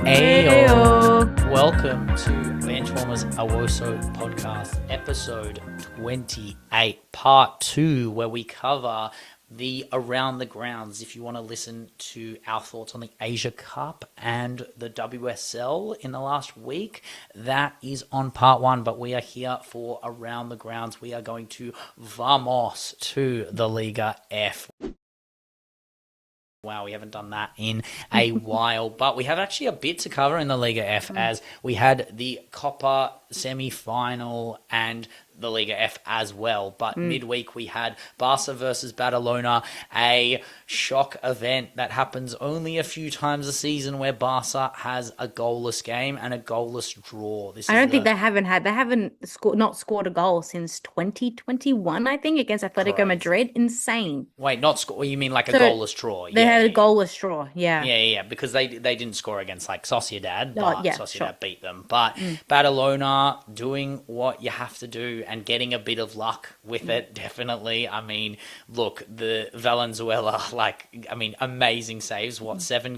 Ayo. Welcome to Benchwarmers a Woso podcast, episode 28, part 2, where we cover the Around the Grounds. If you want to listen to our thoughts on the Asia Cup and the WSL in the last week, that is on part 1, but we are here for Around the Grounds. We are going to vamos to the Liga F. Wow, we haven't done that in a while, but we have actually a bit to cover in the Liga F, as we had the COPA semi-final and the Liga F as well. But midweek we had Barca versus Badalona, a shock event that happens only a few times a season, where Barca has a goalless game and a goalless draw. I don't think they haven't scored a goal since 2021, I think, against Atletico Madrid. Insane. Wait, not score? You mean like a goalless draw? They had a goalless draw, yeah. Yeah, because they didn't score against like Sociedad, but Sociedad beat them. But Badalona doing what you have to do and getting a bit of luck with it, definitely. I mean, look, the Valenzuela, amazing saves. What, 7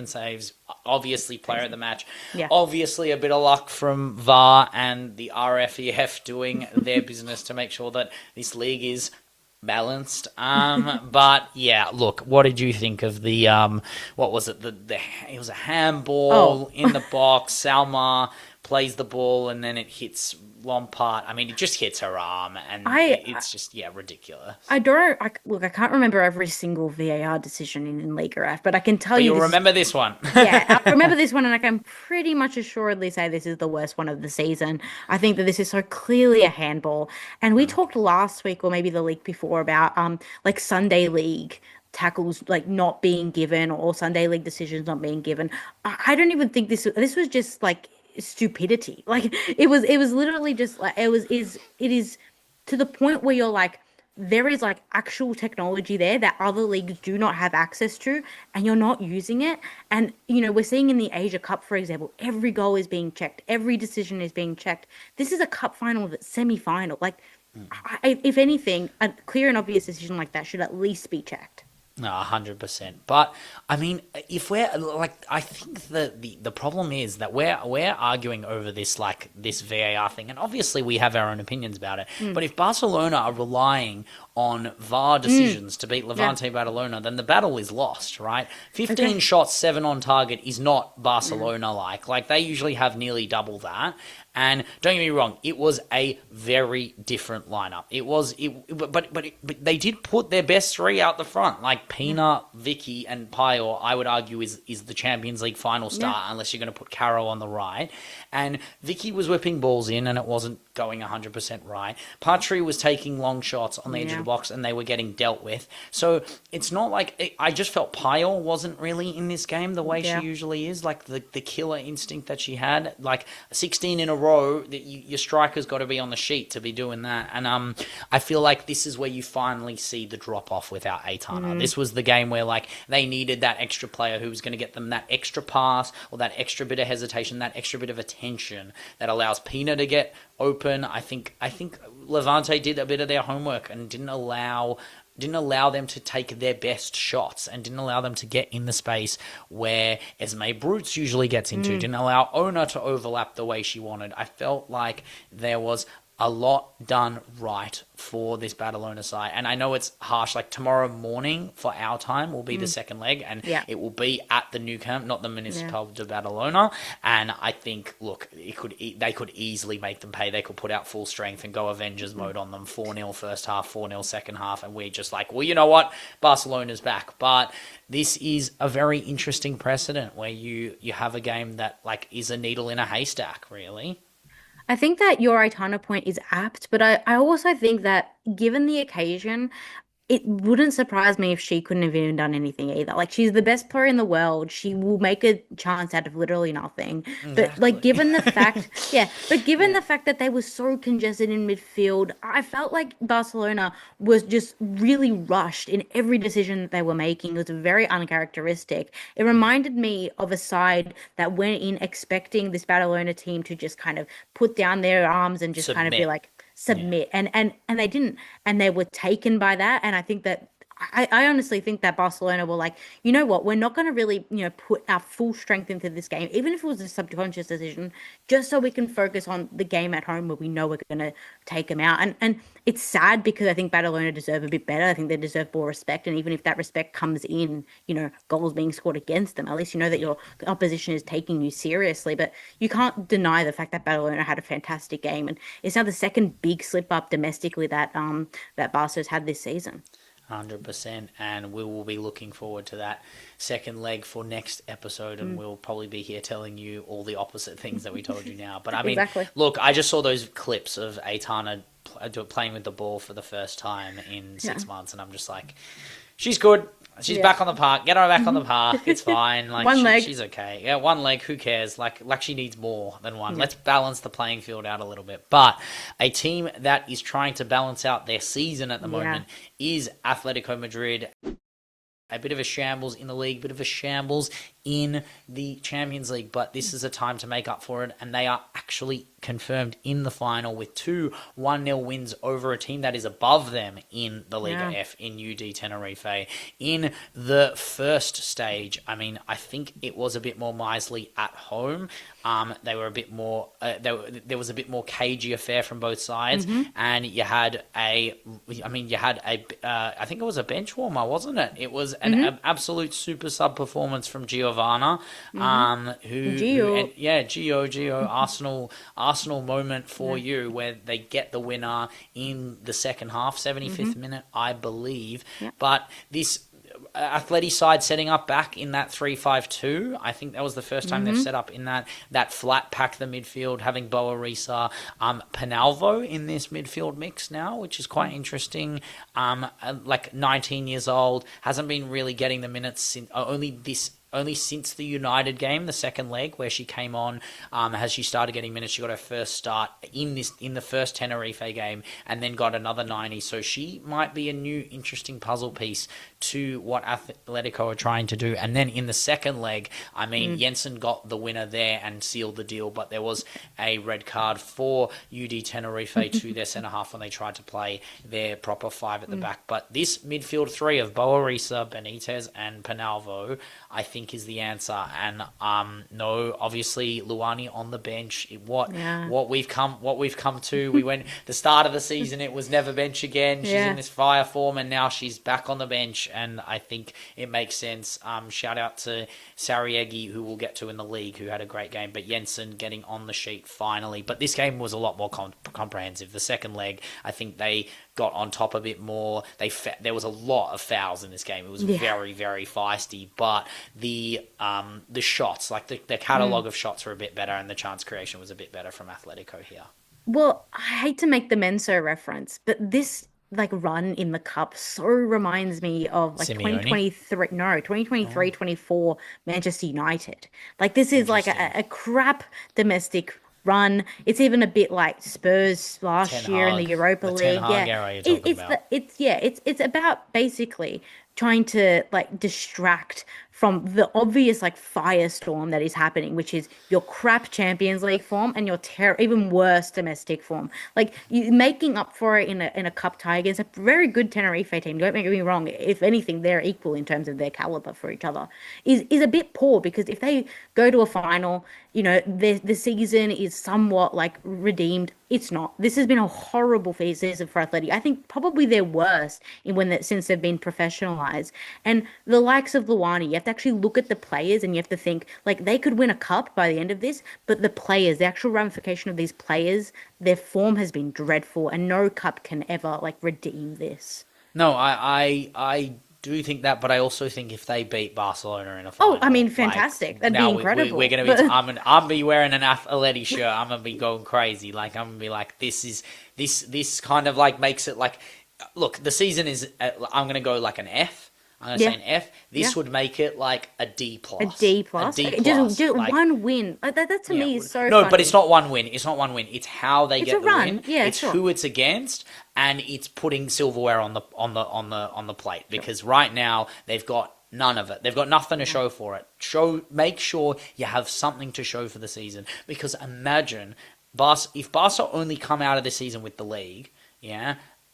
saves? Obviously, player of the match. Yeah. Obviously, a bit of luck from VAR and the RFEF doing their business to make sure that this league is balanced. But yeah, look, what did you think of the what was it? It was a handball in the box. Salma plays the ball and then it hits Lompart. I mean, it just hits her arm, and it's just ridiculous. I can't remember every single VAR decision in Liga F, but I can tell you. You'll remember this one. Yeah, I remember this one, and I can pretty much assuredly say this is the worst one of the season. I think that this is so clearly a handball, and we talked last week or maybe the week before about like Sunday League tackles not being given, or Sunday League decisions not being given. I don't even think this was just like stupidity. Like it was literally just like it is to the point where you're like, there is like actual technology there that other leagues do not have access to, and you're not using it. And we're seeing in the Asia Cup, for example, every goal is being checked, every decision is being checked. This is a cup final, semi-final. Like if anything, a clear and obvious decision like that should at least be checked. No, 100%. But I mean, if we're I think the problem is that we're arguing over this VAR thing, and obviously we have our own opinions about it. But if Barcelona are relying on VAR decisions to beat Levante Badalona, then the battle is lost, right? 15 shots, 7 on target is not Barcelona-like. Like, they usually have nearly double that. And don't get me wrong, it was a very different lineup. But they did put their best 3 out the front. Like Pina, Vicky, and Payo, I would argue is the Champions League final start, unless you're going to put Caro on the right. And Vicky was whipping balls in, and it wasn't going 100% right. Patry was taking long shots on the edge of the box, and they were getting dealt with. So it's not like I just felt Payo wasn't really in this game the way she usually is. Like the killer instinct that she had, like 16 in a row, that your striker's got to be on the sheet to be doing that. And I feel like this is where you finally see the drop off without Aitana. This was the game where they needed that extra player who was going to get them that extra pass, or that extra bit of hesitation, that extra bit of attention that allows Pina to get open. I think Levante did a bit of their homework and didn't allow them to take their best shots, and didn't allow them to get in the space where Esme Brutes usually gets into. Didn't allow Ona to overlap the way she wanted. I felt like there was a lot done right for this Badalona side. And I know it's harsh, like tomorrow morning for our time will be the second leg, and it will be at the new camp, not the Municipal de Badalona. And I think, look, they could easily make them pay. They could put out full strength and go Avengers mode on them, 4-0 first half, 4-0 second half, and we're just like, well, you know what, Barcelona's back. But this is a very interesting precedent where you have a game that is a needle in a haystack, really. I think that your Aitana point is apt, but I also think that given the occasion, it wouldn't surprise me if she couldn't have even done anything either. Like, she's the best player in the world. She will make a chance out of literally nothing. But given the fact, given the fact that they were so congested in midfield, I felt like Barcelona was just really rushed in every decision that they were making. It was very uncharacteristic. It reminded me of a side that went in expecting this Barcelona team to just kind of put down their arms and just kind of be like, submit. And they didn't, and they were taken by that. And I think that I honestly think that Barcelona were like, you know what, we're not going to really, put our full strength into this game, even if it was a subconscious decision, just so we can focus on the game at home where we know we're going to take them out. And it's sad because I think Badalona deserve a bit better. I think they deserve more respect. And even if that respect comes in, goals being scored against them, at least you know that your opposition is taking you seriously. But you can't deny the fact that Badalona had a fantastic game. And it's now the second big slip up domestically that Barca's had this season. 100%, and we will be looking forward to that second leg for next episode, and we'll probably be here telling you all the opposite things that we told you now. But I mean, Exactly. look, I just saw those clips of Aitana playing with the ball for the first time in 6 months, and I'm just like, she's good. She's back on the park. Get her back on the park. It's fine. Like One leg. She's okay. Yeah, one leg. Who cares? Like she needs more than one. Let's balance the playing field out a little bit. But a team that is trying to balance out their season at the moment is Atletico Madrid. A bit of a shambles in the league, bit of a shambles in the Champions League, but this is a time to make up for it, and they are actually confirmed in the final with 2 1-0 wins over a team that is above them in the Liga F, in UD Tenerife. In the first stage, I mean, I think it was a bit more miserly at home. They were a bit more. There was a bit more cagey affair from both sides, and you had I think it was a bench warmer, wasn't it? It was an absolute super sub performance from Giovanna, Gio, Arsenal moment for you, where they get the winner in the second half, 75th minute, I believe. But this Atleti side setting up back in that 3-5-2. I think that was the first time they've set up in that flat pack the midfield, having Boa Risa, Penalvo in this midfield mix now, which is quite interesting. Like 19 years old, hasn't been really getting the minutes since only since the United game, the second leg, where she came on, has she started getting minutes. She got her first start in the first Tenerife game, and then got another 90. So she might be a new interesting puzzle piece to what Atletico are trying to do. And then in the second leg, I mean, Jensen got the winner there and sealed the deal, but there was a red card for UD Tenerife to their centre half when they tried to play their proper 5 at the back. But this midfield 3 of Boa Risa, Benitez, and Penalvo, I think is the answer. And no, obviously Luani on the bench. What we've come to. We went the start of the season, it was never bench again. She's in this fire form, and now she's back on the bench, and I think it makes sense. Shout out to SERIE, who we'll get to in the league, who had a great game, but Jensen getting on the sheet finally. But this game was a lot more comprehensive. The second leg, I think they got on top a bit more. There was a lot of fouls in this game. It was very, very feisty, but the shots, like the catalogue of shots were a bit better, and the chance creation was a bit better from Atletico here. Well, I hate to make the Menso reference, but this like run in the cup so reminds me of like Simeone? 2023-24 Manchester United. Like this is like a crap domestic run. It's even a bit like Spurs last year in the Europa League. It's about basically trying to like distract from the obvious like firestorm that is happening, which is your crap Champions League form and your even worse domestic form. Like you making up for it in a cup tie against a very good Tenerife team. Don't make me wrong. If anything, they're equal in terms of their caliber for each other. Is a bit poor, because if they go to a final, the season is somewhat like redeemed. It's not. This has been a horrible season for Atleti. I think probably their worst since they've been professionalized. And the likes of Luani, you have to actually look at the players, and you have to think like they could win a cup by the end of this, but the players, the actual ramification of these players, their form has been dreadful, and no cup can ever like redeem this. No, I do think that, but I also think if they beat Barcelona in a final, I mean, fantastic. That'd be incredible. We're gonna be. I'm gonna be wearing an Atleti shirt. I'm gonna be going crazy. Like I'm gonna be like, this kind of like makes it like, look, the season is. I'm gonna go like an F. I'm going to say an F. This would make it like a D+. A D+? Just like, one win. That to me is so No, funny. but it's not one win. It's not one win. It's how they get the run. win. Yeah, it's who it's against, and it's putting silverware on the plate. Because right now they've got none of it. They've got nothing to show for it. Make sure you have something to show for the season. Because imagine if Barca only come out of the season with the league,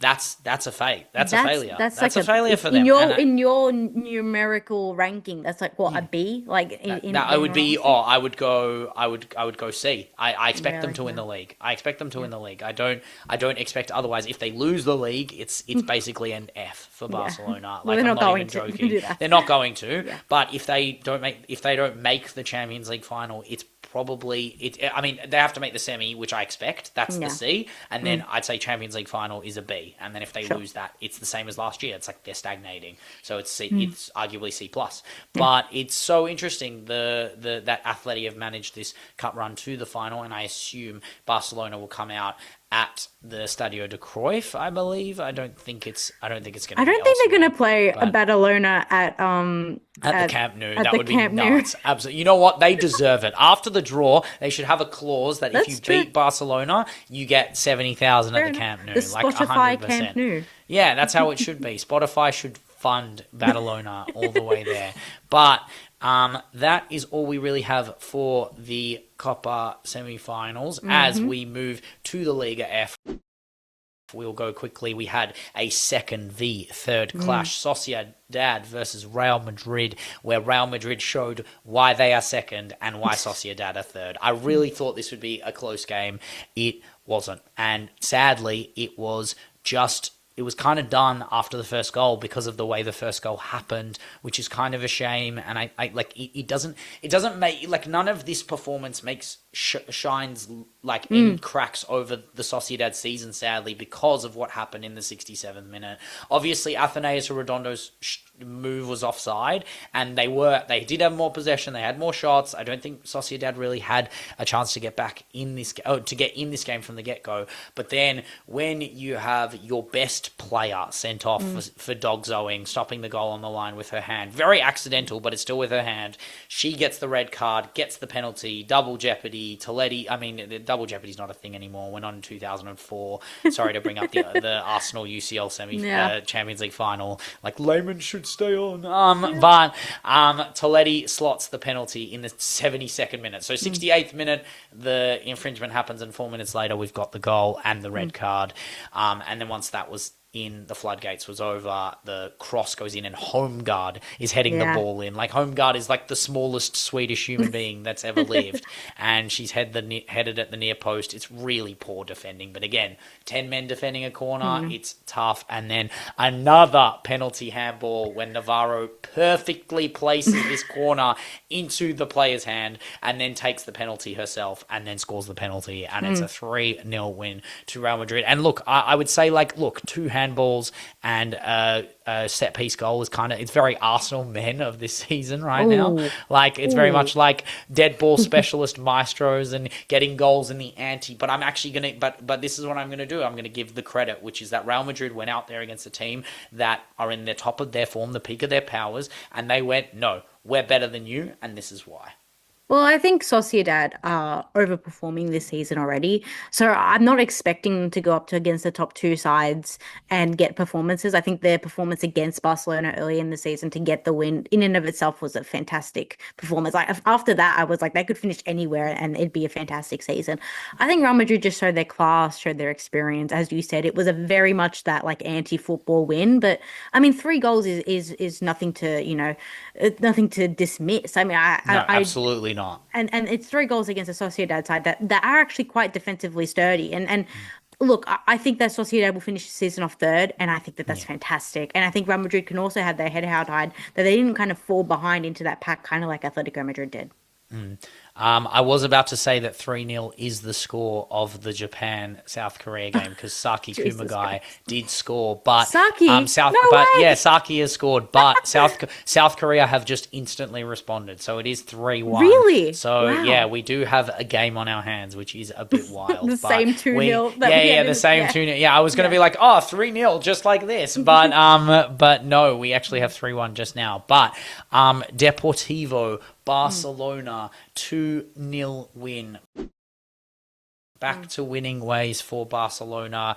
That's a failure. That's a failure. That's That's like a failure for them. in your numerical ranking. That's like what, a B? Like in That I would be. honesty? I would go. I would go C. I expect them Really? to win Yeah. the league. I expect them to win the league. I don't expect otherwise. If they lose the league, it's basically an F for Barcelona. Well, Like, they're I'm not not going even to joking. do that. They're not going to. Yeah. But if they don't make the Champions League final, it's probably it. I mean, they have to make the semi, which I expect. That's Yeah. the C, and then I'd say Champions League final is a B, and then if they Sure. lose that, it's the same as last year. It's like they're stagnating, so it's C. It's arguably C plus. But it's so interesting that Atleti have managed this cup run to the final, and I assume Barcelona will come out at the Estadio de Cruyff, I believe. I don't think it's going to. I don't think they're going to play a but- Badalona at At the Camp Nou. at That the would be Camp Nou. nuts. Absolutely. You know what? They deserve it. After the draw, they should have a clause that if you That's true. beat Barcelona, you get 70,000 at the Camp Nou. The Spotify Camp Nou. Yeah, that's how it should be. Spotify should fund Badalona all the way there. But that is all we really have for the COPA semi-finals. As we move to the Liga F, we'll go quickly. We had a second v third clash, Sociedad versus Real Madrid, where Real Madrid showed why they are second and why Sociedad are third. I really thought this would be a close game. It wasn't. And sadly, it was kind of done after the first goal because of the way the first goal happened, which is kind of a shame. And I like it doesn't make, like, none of this performance shines like any cracks over the Sociedad season, sadly, because of what happened in the 67th minute. Obviously, Athenaeus Redondo's move was offside, and they did have more possession, they had more shots. I don't think Sociedad really had a chance to get back in this game from the get-go. But then when you have your best player sent off for dog-zoing, stopping the goal on the line with her hand, very accidental, but it's still with her hand, she gets the red card, gets the penalty, double jeopardy. Toletti, I mean, double jeopardy is not a thing anymore. We're not in 2004. Sorry to bring up the Arsenal UCL Champions League final. Like, Lehman should stay on. But Toletti slots the penalty in the 72nd minute. So 68th minute, the infringement happens, and 4 minutes later, we've got the goal and the red card. And then once that was in, the floodgates was over, the cross goes in, and Holmgard is heading the ball in. Like, Holmgard is like the smallest Swedish human being that's ever lived, and she's headed at the near post. It's really poor defending, but again, 10 men defending a corner, it's tough. And then another penalty handball when Navarro perfectly places this corner into the player's hand, and then takes the penalty herself, and then scores the penalty, and it's a 3-0 win to Real Madrid. And look, I would say, like, look, two handballs and a set piece goal is it's very Arsenal men of this season right now. Like, it's very much like dead ball specialist maestros and getting goals in the ante. But I'm actually but this is what I'm going to do. I'm going to give the credit, which is that Real Madrid went out there against a team that are in the top of their form, the peak of their powers, and they went, no, we're better than you, and this is why. Well, I think Sociedad are overperforming this season already. So I'm not expecting them to go up against the top two sides and get performances. I think their performance against Barcelona early in the season to get the win in and of itself was a fantastic performance. Like, after that, I was like, they could finish anywhere and it'd be a fantastic season. I think Real Madrid just showed their class, showed their experience. As you said, it was a very much that, like, anti-football win. But I mean, 3 goals is nothing to, nothing to dismiss. I mean, Absolutely not. And it's 3 goals against a Sociedad side that are actually quite defensively sturdy. And look, I think that Sociedad will finish the season off third, and I think that that's fantastic. And I think Real Madrid can also have their head held high, that they didn't kind of fall behind into that pack, kind of like Atletico Madrid did. I was about to say that 3-0 is the score of the Japan-South Korea game, because Saki Kumagai did score, but Saki? No way! Yeah, Saki has scored, but South Korea have just instantly responded, so it is 3-1. Really? So Wow. yeah, we do have a game on our hands, which is a bit wild. The same 2-0 that we Yeah, had the in- same yeah. 2-0. Yeah, I was going to be like, 3-0, just like this, but no, we actually have 3-1 just now. But Deportivo Barcelona 2-0 win. Back to winning ways for Barcelona.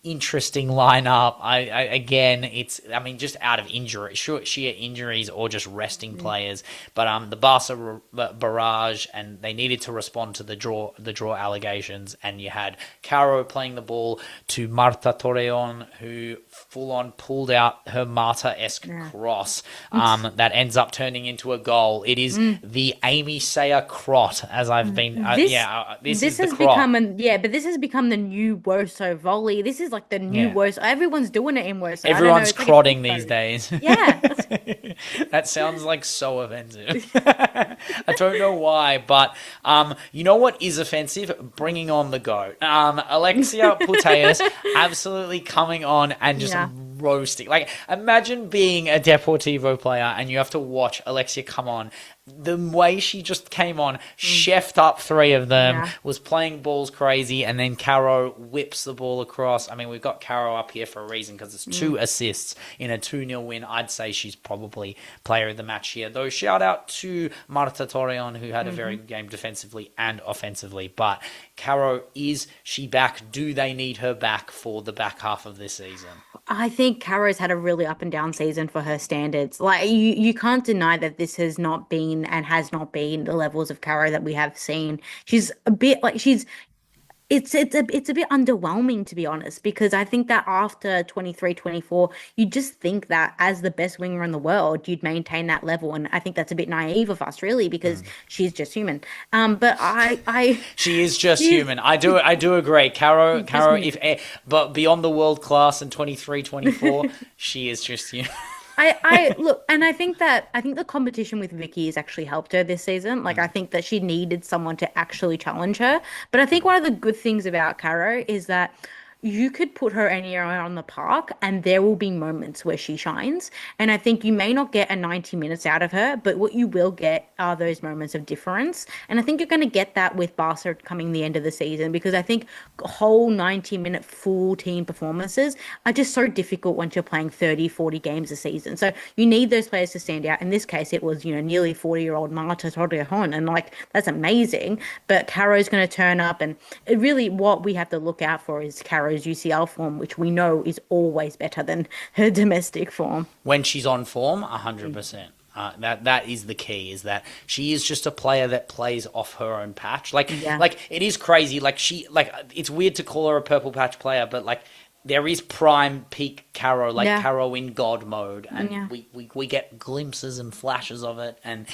interesting lineup. Again, it's just out of injury, sheer injuries or just resting players. But the Barca barrage, and they needed to respond to the draw allegations. And you had Caro playing the ball to Marta Torreon, who full on pulled out her Marta-esque cross that ends up turning into a goal. It is the Amy Sayer crot, as I've been. This is the crot. But this has become the new Woso volley. This is like the new Woso. Everyone's doing it in Woso. Everyone's crotting these days. Yeah. That sounds like so offensive. I don't know why, but you know what is offensive? Bringing on the GOAT. Alexia Putellas absolutely coming on and just roasting. Like, imagine being a Deportivo player and you have to watch Alexia come on. The way she just came on, chefed up 3 of them, was playing balls crazy, and then Caro whips the ball across. I mean, we've got Caro up here for a reason, because it's 2 assists in a 2-0 win. I'd say she's probably player of the match here. Though, shout out to Marta Torreon, who had a very good game defensively and offensively. But Caro, is she back? Do they need her back for the back half of this season? I think Caro's had a really up and down season for her standards. Like, you can't deny that this has not been and has not been the levels of Caro that we have seen. She's a bit like it's a bit underwhelming, to be honest, because I think that after 23, 24, you just think that as the best winger in the world, you'd maintain that level. And I think that's a bit naive of us, really, because she's just human. But she is just human. I do agree. Caro, but beyond the world class in 23, 24, she is just human. I look, and I think the competition with Vicky has actually helped her this season. Like, I think that she needed someone to actually challenge her. But I think one of the good things about Caro is that you could put her anywhere on the park and there will be moments where she shines. And I think you may not get a 90 minutes out of her, but what you will get are those moments of difference. And I think you're going to get that with Barca coming the end of the season, because I think whole 90-minute full team performances are just so difficult once you're playing 30, 40 games a season. So you need those players to stand out. In this case, it was, nearly 40-year-old Marta Torrejon, and like, that's amazing. But Caro's going to turn up, and really what we have to look out for is Caro's UCL form, which we know is always better than her domestic form. When she's on form, 100%. That is the key, is that she is just a player that plays off her own patch. Like it is crazy. It's weird to call her a purple patch player, but like, there is prime peak Caro, Caro in God mode, and we get glimpses and flashes of it. And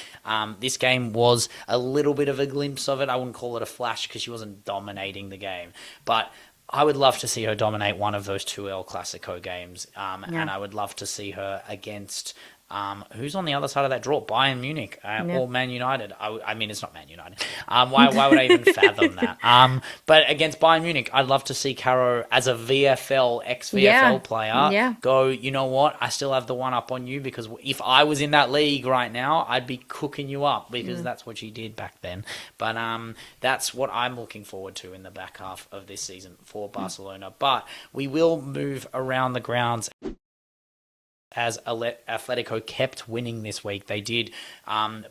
this game was a little bit of a glimpse of it. I wouldn't call it a flash because she wasn't dominating the game, but I would love to see her dominate one of those 2 El Clasico games, and I would love to see her against who's on the other side of that draw? Bayern Munich or Man United. I mean, it's not Man United. Why would I even fathom that? But against Bayern Munich, I'd love to see Caro as a VFL, ex-VFL player go, you know what? I still have the one up on you, because if I was in that league right now, I'd be cooking you up, because that's what she did back then. But that's what I'm looking forward to in the back half of this season for Barcelona. But we will move around the grounds. As Atletico kept winning this week, they did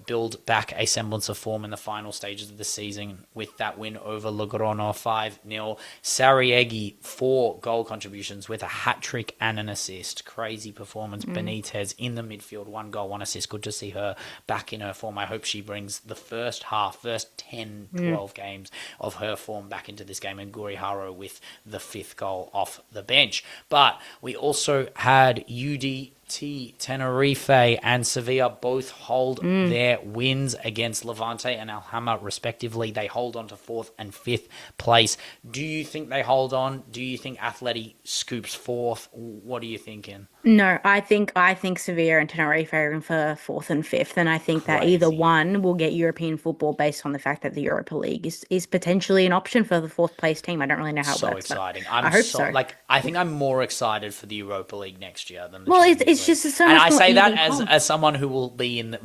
build back a semblance of form in the final stages of the season with that win over Logrono 5-0. Sariegi, 4 goal contributions with a hat-trick and an assist. Crazy performance. Benitez in the midfield, 1 goal, 1 assist. Good to see her back in her form. I hope she brings the first 10, 12 games of her form back into this game. And Guriharo with the 5th goal off the bench. But we also had UD Tenerife and Sevilla both hold their wins against Levante and Alhama respectively. They hold on to 4th and 5th place. Do you think they hold on? Do you think Atleti scoops 4th? What are you thinking? No, I think Sevilla and Tenerife are in for 4th and 5th, and I think that either one will get European football based on the fact that the Europa League is potentially an option for the 4th place team. I don't really know how it works. So exciting! I hope so. I think I'm more excited for the Europa League next year than the Champions League. It's just so and much I more say that even as someone who will be in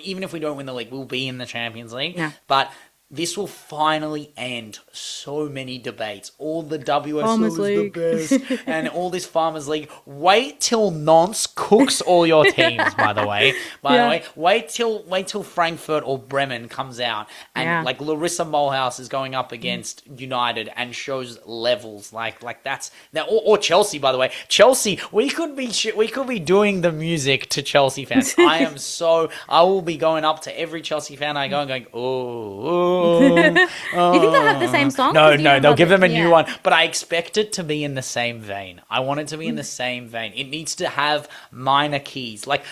even if we don't win the league, we'll be in the Champions League. Yeah. But this will finally end so many debates. All the WSL Farmers is League. the best, and all this Farmers League. Wait till Nantes cooks all your teams. By the way, wait till Frankfurt or Bremen comes out, and like Larissa Mulhouse is going up against United and shows levels like that's that, or Chelsea. By the way, Chelsea, we could be doing the music to Chelsea fans. I will be going up to every Chelsea fan I go and going, oh. You think they'll have the same song? No, they'll give them a new one. But I expect it to be in the same vein. I want it to be in the same vein. It needs to have minor keys. Like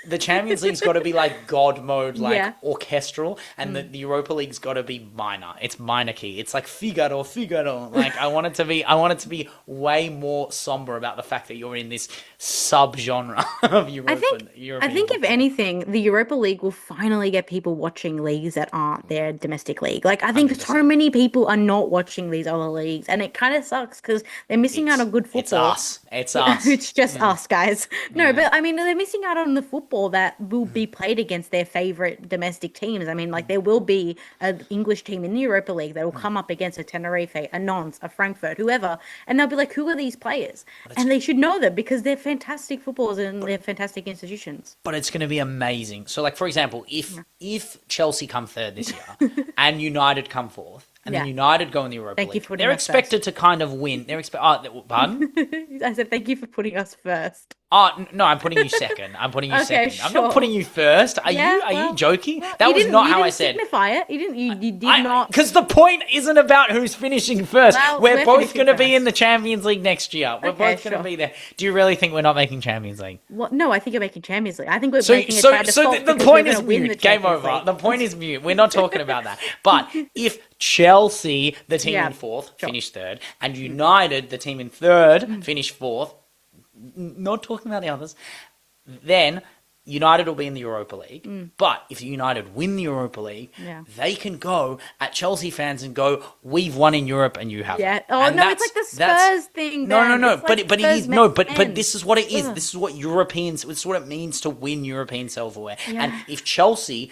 the Champions League's got to be like God mode, like orchestral, and the Europa League's got to be minor. It's minor key. It's like Figaro. Like I want it to be way more somber about the fact that you're in this sub-genre of European I think if anything, the Europa League will finally get people watching leagues that aren't their domestic league. Like, I think 100%. So many people are not watching these other leagues, and it kind of sucks because they're missing out on good football. It's us. It's just us, guys. No, but I mean, they're missing out on the football that will be played against their favorite domestic teams. I mean, like, there will be an English team in the Europa League that will come up against a Tenerife, a Nantes, a Frankfurt, whoever, and they'll be like, who are these players? And they should know them because they're fantastic footballers and they're fantastic institutions. But it's going to be amazing. So, like, for example, if Chelsea come third this year and United come fourth, and then United go in the Europa League, they're expected to kind of win. Pardon? I said thank you for putting us first. Oh, no, I'm putting you second. Okay, I'm not putting you first. Are you joking? That was not how I said. You didn't signify it. You did not. Because the point isn't about who's finishing first. Well, we're both going to be in the Champions League next year. We're both going to be there. Do you really think we're not making Champions League? Well, no, I think you're making Champions League. I think we're making it by default. So the point is mute. Game over. The point is mute. We're not talking about that. But if Chelsea, the team in fourth, finish third, and United, the team in third, finish fourth, not talking about the others, then United will be in the Europa League. But if United win the Europa League, they can go at Chelsea fans and go, we've won in Europe and you haven't. Yeah. Oh, and no, it's like the Spurs thing. No. But this is what it is. This is what Europeans, this is what it means to win European silverware. Yeah. And if Chelsea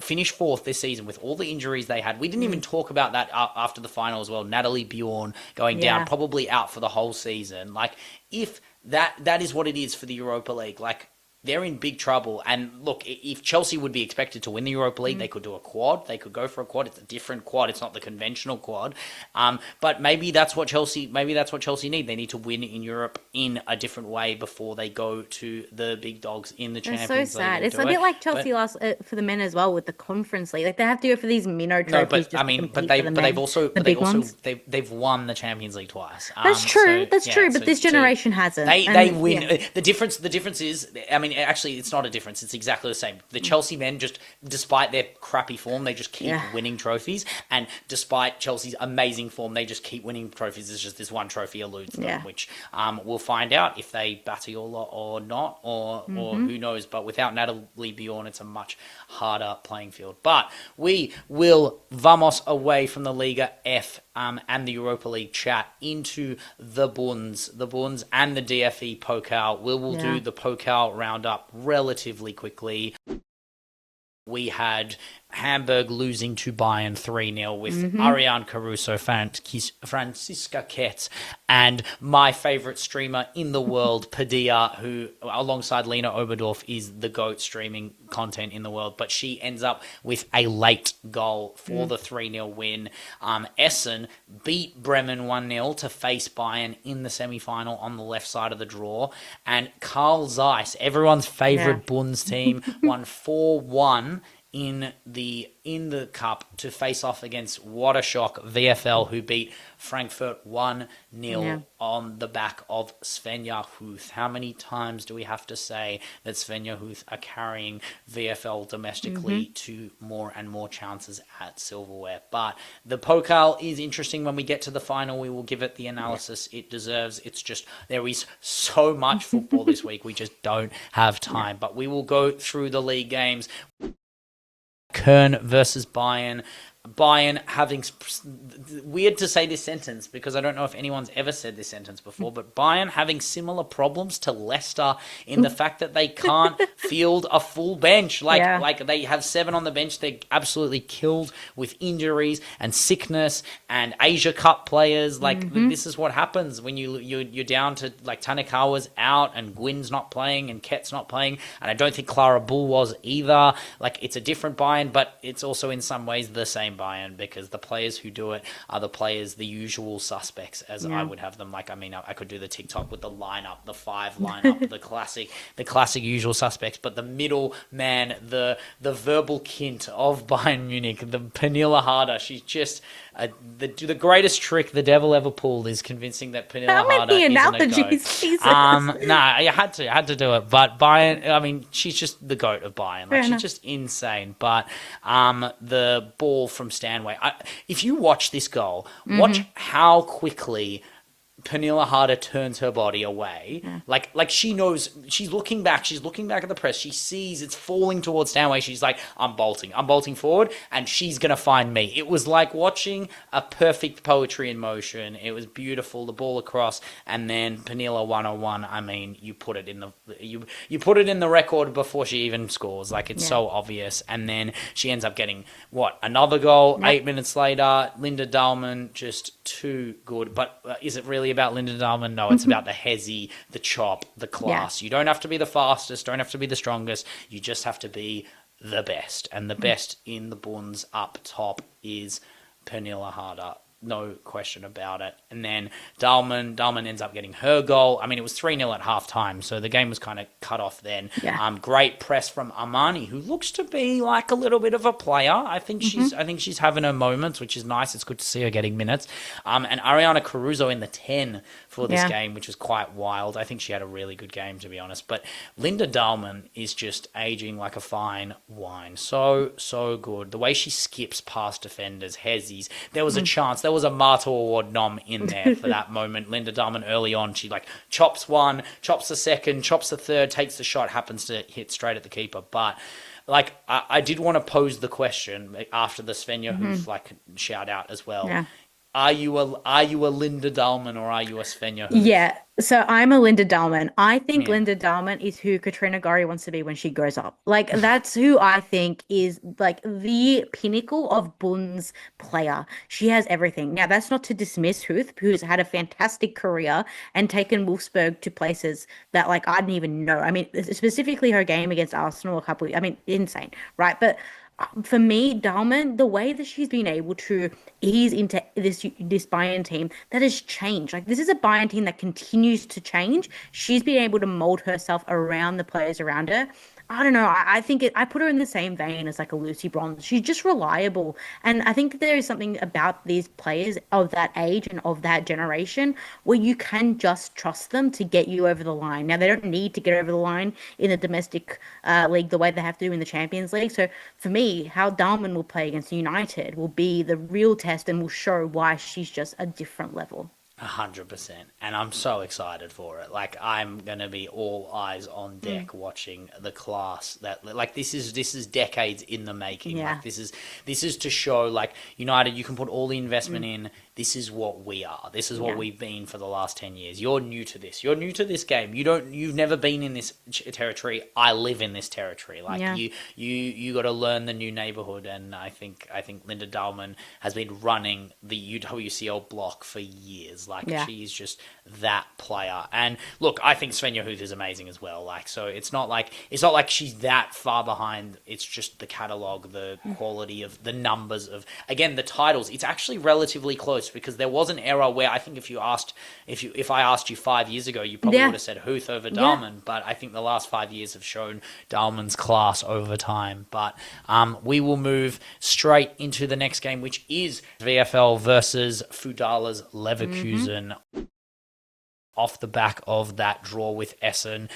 finish fourth this season with all the injuries they had, we didn't even talk about that after the final as well. Natalie Bjorn going down, probably out for the whole season. Like, if that is what it is for the Europa League, like, they're in big trouble. And look, if Chelsea would be expected to win the Europa League, they could do a quad. They could go for a quad. It's a different quad. It's not the conventional quad. But maybe that's what Chelsea need. They need to win in Europe in a different way before they go to the big dogs in the Champions League. It's so sad. It's a bit like Chelsea last for the men as well with the Conference League. Like, they have to go for these minnow trophies. They've won the Champions League twice. That's true. But this generation hasn't. They win. Yeah. The difference is, I mean, actually, it's not a difference. It's exactly the same. The Chelsea men, just despite their crappy form, they just keep winning trophies. And despite Chelsea's amazing form, they just keep winning trophies. It's just this one trophy eludes them, which we'll find out if they batter your lot or not, or who knows. But without Natalie Bjorn, it's a much harder playing field. But we will vamos away from the Liga F and the Europa League chat into the Bunds and the DFE Pokal. We will do the Pokal roundup relatively quickly. We had Hamburg losing to Bayern 3-0 with Ariane Caruso, Franziska Ketz, and my favourite streamer in the world, Padilla, who, alongside Lena Oberdorf, is the GOAT streaming content in the world. But she ends up with a late goal for the 3-0 win. Essen beat Bremen 1-0 to face Bayern in the semi-final on the left side of the draw. And Karl Zeiss, everyone's favourite Bundes team, won 4-1 in the cup to face off against, what a shock, VfL, who beat Frankfurt 1-0 on the back of Svenja Huth. How many times do we have to say that Svenja Huth are carrying VfL domestically to more and more chances at silverware? But the Pokal is interesting. When we get to the final, we will give it the analysis it deserves. It's just, there is so much football this week, we just don't have time. But we will go through the league games. Köln versus Bayern. Bayern having, weird to say this sentence because I don't know if anyone's ever said this sentence before, but Bayern having similar problems to Leicester in the fact that they can't field a full bench. Like they have 7 on the bench. They're absolutely killed with injuries and sickness and Asia Cup players. Like this is what happens when you're down to like Tanikawa's out and Gwyn's not playing and Ket's not playing. And I don't think Clara Bull was either. Like it's a different Bayern, but it's also in some ways the same Bayern because the players who do it are the players, the usual suspects, as I would have them. Like, I mean, I could do the TikTok with the lineup, the 5 lineup, the classic usual suspects, but the middle man, the verbal Kint of Bayern Munich, the Pernilla Harder, she's just the greatest trick the devil ever pulled is convincing that Pernilla Harder isn't a goat. I had to do it, but Bayern, I mean, she's just the goat of Bayern. Like, she's just insane. But the ball from Stanway, if you watch this goal, watch how quickly Pernilla Harder turns her body away. Like she knows, she's looking back at the press, she sees it's falling towards Stanway, she's like, I'm bolting forward, and she's gonna find me. It was like watching a perfect poetry in motion. It was beautiful, the ball across, and then Pernilla 101, I mean, you put it in the record before she even scores. Like, it's so obvious. And then she ends up getting another goal 8 minutes later. Linda Dahlmann, just too good. But is it really about Linda Dahlmann? No, it's about the hezzy, the chop, the class. You don't have to be the fastest, don't have to be the strongest. You just have to be the best. And the best in the Bunds up top is Pernilla Harder. No question about it. And then Dahlmann ends up getting her goal. I mean, it was 3-0 at half-time, so the game was kind of cut off then. Great press from Armani, who looks to be like a little bit of a player. I think she's having her moments, which is nice. It's good to see her getting minutes. And Ariana Caruso in the 10 for this game, which was quite wild. I think she had a really good game, to be honest. But Linda Dahlmann is just aging like a fine wine. So good. The way she skips past defenders, hezzies. There was a chance. There was a Marta Award nom in there for that moment. Linda Dahlmann early on, she like chops one, chops the second, chops the third, takes the shot, happens to hit straight at the keeper. But like, I did want to pose the question after the Svenja Huth like shout out as well. Yeah. Are you a Linda Dahlmann or are you a Svenja Huth? Yeah, so I'm a Linda Dahlmann. I think Linda Dahlmann is who Katrina Gorry wants to be when she grows up. Like, that's who I think is like the pinnacle of Bunds player. She has everything. Now, that's not to dismiss Huth, who's had a fantastic career and taken Wolfsburg to places that like I didn't even know. I mean, specifically her game against Arsenal insane, right? But for me, Dahlmann, the way that she's been able to ease into this Bayern team, that has changed. Like, this is a Bayern team that continues to change. She's been able to mold herself around the players around her. I don't know. I think I put her in the same vein as like a Lucy Bronze. She's just reliable. And I think that there is something about these players of that age and of that generation where you can just trust them to get you over the line. Now, they don't need to get over the line in the domestic league the way they have to in the Champions League. So for me, how Dahlmann will play against United will be the real test and will show why she's just a different level. 100%, and I'm so excited for it. Like, I'm gonna be all eyes on deck watching the class that, like, this is decades in the making. Like, this is to show, like, United, you can put all the investment in. This is what we are. This is what we've been for the last 10 years. You're new to this. You're new to this game. You've never been in this territory. I live in this territory. Like, you got to learn the new neighborhood. And I think Linda Dahlmann has been running the UWCL block for years. Like, she's just that player. And look, I think Svenja Huth is amazing as well. Like, so it's not like she's that far behind. It's just the catalog, the quality of the numbers of, again, the titles. It's actually relatively close, because there was an era where I think if I asked you 5 years ago, you probably would have said Huth over Dahlmann. But I think the last 5 years have shown Dahlmann's class over time. But we will move straight into the next game, which is VfL versus Fudala's Leverkusen. off the back of that draw with Essen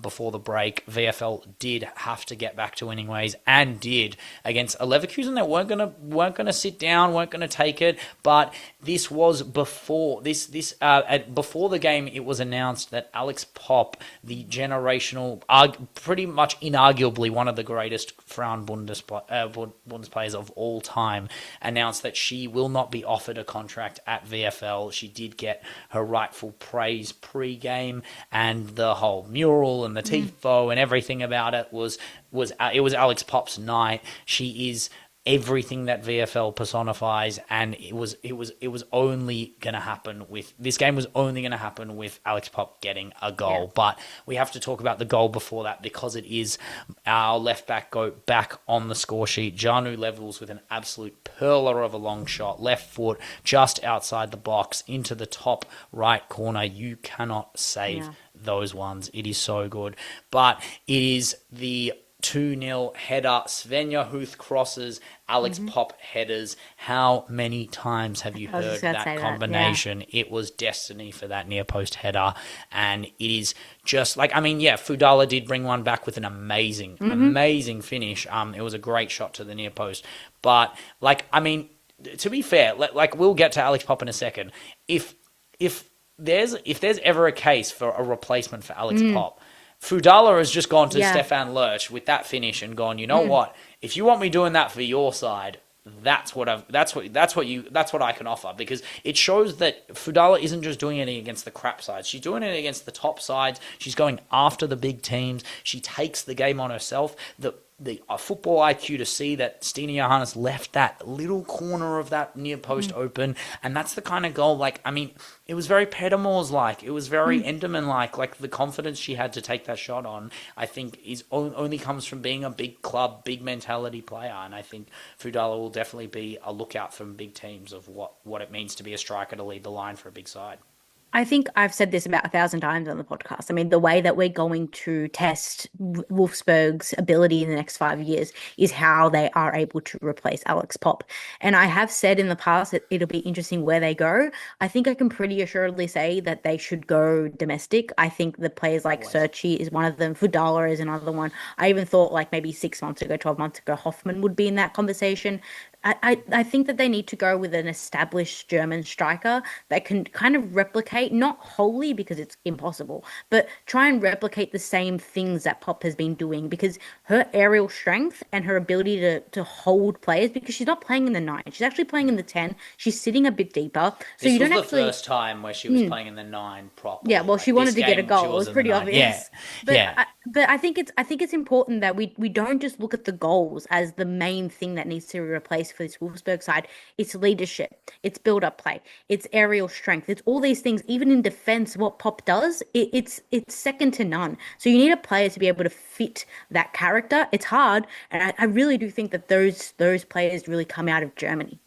before the break, VFL did have to get back to winning ways, and did, against a Leverkusen that weren't gonna sit down, weren't gonna take it. But this was before before the game. It was announced that Alex Popp, the generational, pretty much inarguably one of the greatest Frauen Bundes players of all time, announced that she will not be offered a contract at VFL. She did get her rightful praise pre-game, and the whole mural and the tifo and everything about it was Alex Popp's night. She is everything that VFL personifies, and it was only going to happen with this game was only going to happen with Alex Popp getting a goal. Yeah. But we have to talk about the goal before that, because it is our left back go back on the score sheet. Janu Levels with an absolute perler of a long shot, left foot just outside the box into the top right corner. You cannot save those ones. It is so good. But it is the 2-0 header. Svenja Huth crosses, Alex Popp headers. How many times have you heard that combination? Yeah. It was destiny for that near post header. And it is just like, Fudala did bring one back with an amazing finish. It was a great shot to the near post. But, to be fair, we'll get to Alex Popp in a second. If there's ever a case for a replacement for Alex Popp, Fudala has just gone to Stefan Lerch with that finish and gone, you know what? If you want me doing that for your side, that's what I can offer, because it shows that Fudala isn't just doing it against the crap sides. She's doing it against the top sides. She's going after the big teams. She takes the game on herself. The football IQ to see that Stina Johannes left that little corner of that near post open, and that's the kind of goal, it was very Petamors-like, it was very Enderman-like, the confidence she had to take that shot on, I think, is only comes from being a big club, big mentality player, and I think Fudala will definitely be a lookout from big teams of what it means to be a striker to lead the line for a big side. I think I've said this about 1,000 times on the podcast. I mean, the way that we're going to test Wolfsburg's ability in the next 5 years is how they are able to replace Alex Popp. And I have said in the past that it'll be interesting where they go. I think I can pretty assuredly say that they should go domestic. I think the players like Serchi is one of them. Fudala is another one. I even thought maybe 6 months ago, 12 months ago, Hoffman would be in that conversation. I think that they need to go with an established German striker that can kind of replicate, not wholly because it's impossible, but try and replicate the same things that Popp has been doing, because her aerial strength and her ability to hold players, because she's not playing in the 9, she's actually playing in the 10. She's sitting a bit deeper. So this was the first time where she was playing in the 9 properly. Yeah, well, she wanted to get a goal. It was pretty obvious. But I think it's important that we don't just look at the goals as the main thing that needs to be replaced for this Wolfsburg side. It's leadership, it's build-up play, it's aerial strength, it's all these things. Even in defense, what Popp does, it's second to none. So you need a player to be able to fit that character. It's hard, and I really do think that those players really come out of Germany.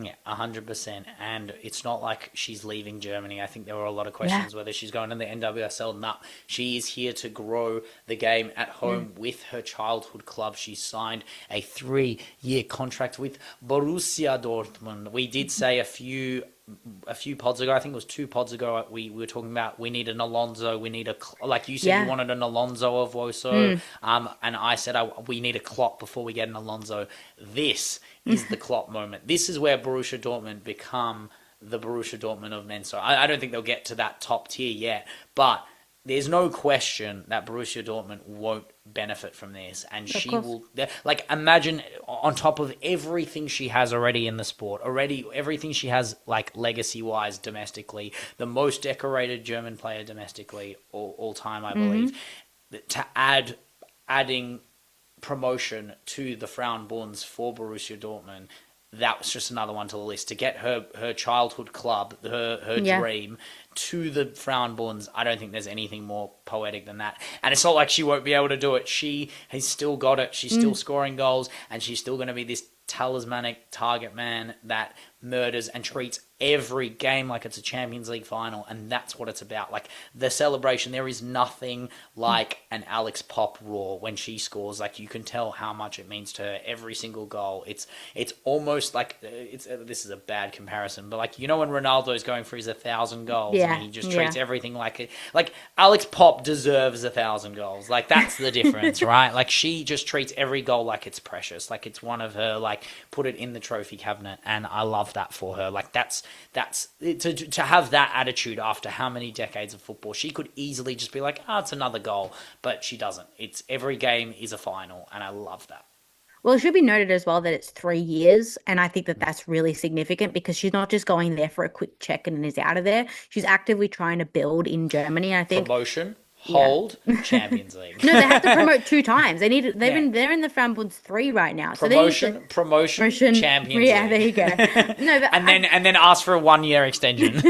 Yeah, 100%. And it's not like she's leaving Germany. I think there were a lot of questions whether she's going to the NWSL. No, she is here to grow the game at home with her childhood club. She signed a 3-year contract with Borussia Dortmund. We did say a few pods ago, I think it was 2 pods ago, we were talking about we need an Alonso, we need like you said, you wanted an Alonso of Woso, and I said we need a Klopp before we get an Alonso. This is the Klopp moment. This is where Borussia Dortmund become the Borussia Dortmund of men. So I don't think they'll get to that top tier yet, but there's no question that Borussia Dortmund won't benefit from this, and she will. Imagine on top of everything she has already in the sport, everything she has legacy-wise domestically, the most decorated German player domestically all time, I believe. To adding promotion to the Frauenbunds for Borussia Dortmund, that was just another one to the list. To get her childhood club, her dream, to the Frauenbunds, I don't think there's anything more poetic than that. And it's not like she won't be able to do it. She has still got it. She's still scoring goals, and she's still going to be this talismanic target man that murders and treats every game like it's a Champions League final, and that's what it's about. Like, the celebration, there is nothing like an Alex Pop roar when she scores. Like, you can tell how much it means to her. Every single goal, it's almost like this is a bad comparison, but like, you know, when Ronaldo's going for his 1,000 goals, and he just treats everything like it. Like, Alex Pop deserves 1,000 goals. Like, that's the difference, right? Like, she just treats every goal like it's precious, like it's one of her, like, put it in the trophy cabinet, and I love that for her. Like, that's to have that attitude after how many decades of football. She could easily just be like, it's another goal, but she doesn't. It's every game is a final, and I love that. Well, it should be noted as well that it's 3 years, and I think that that's really significant because she's not just going there for a quick check and is out of there. She's actively trying to build in Germany. I think promotion, hold, Champions League. No, they have to promote 2 times. They're in the Frauenbund 3 right now. So promotion, Champions League. Yeah, there you go. No, but and then ask for a 1-year extension.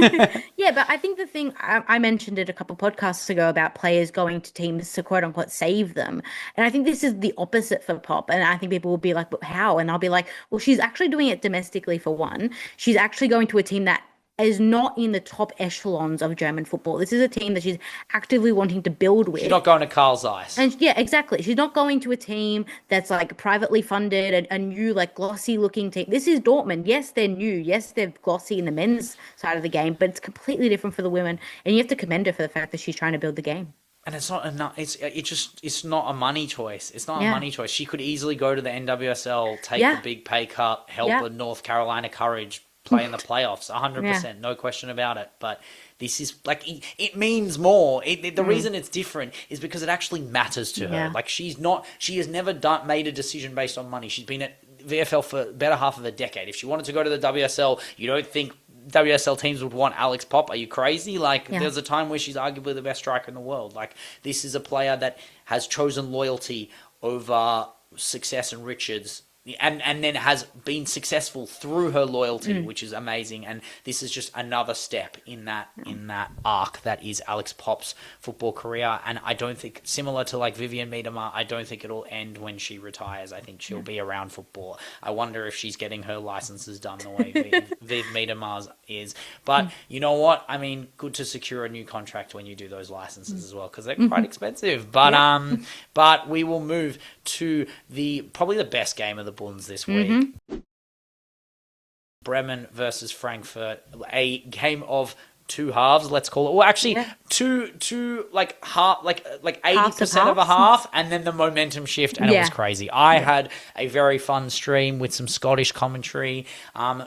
Yeah, but I think the thing I mentioned it a couple podcasts ago about players going to teams to quote unquote save them, and I think this is the opposite for Pop. And I think people will be like, "But how?" And I'll be like, "Well, she's actually doing it domestically for one. She's actually going to a team that is not in the top echelons of German football. This is a team that she's actively wanting to build with. She's not going to Carl Zeiss. And yeah, exactly. She's not going to a team that's like privately funded and a new, like, glossy looking team. This is Dortmund. Yes, they're new. Yes, they're glossy in the men's side of the game, but it's completely different for the women. And you have to commend her for the fact that she's trying to build the game. And it's not enough. It's not a money choice. It's not a money choice. She could easily go to the NWSL, take the big pay cut, help the North Carolina Courage play in the playoffs, 100%, no question about it. But this is like, it means more. The reason it's different is because it actually matters to her. Like, she has never made a decision based on money. She's been at VFL for the better half of a decade. If she wanted to go to the WSL, you don't think WSL teams would want Alex Pop? Are you crazy? Like, there's a time where she's arguably the best striker in the world. Like, this is a player that has chosen loyalty over success and riches, and then has been successful through her loyalty, which is amazing. And this is just another step in that arc that is Alex Pop's football career. And I don't think, similar to like Vivian Miedema, I don't think it'll end when she retires. I think she'll be around football. I wonder if she's getting her licenses done the way Viv Miedema's is. But you know what? I mean, good to secure a new contract when you do those licenses as well, because they're quite expensive. But but we will move to probably the best game of the Bunds this week. Bremen versus Frankfurt, a game of 2 halves, let's call it. Well, actually, two like half, like 80% of a half, and then the momentum shift, and it was crazy. I had a very fun stream with some Scottish commentary.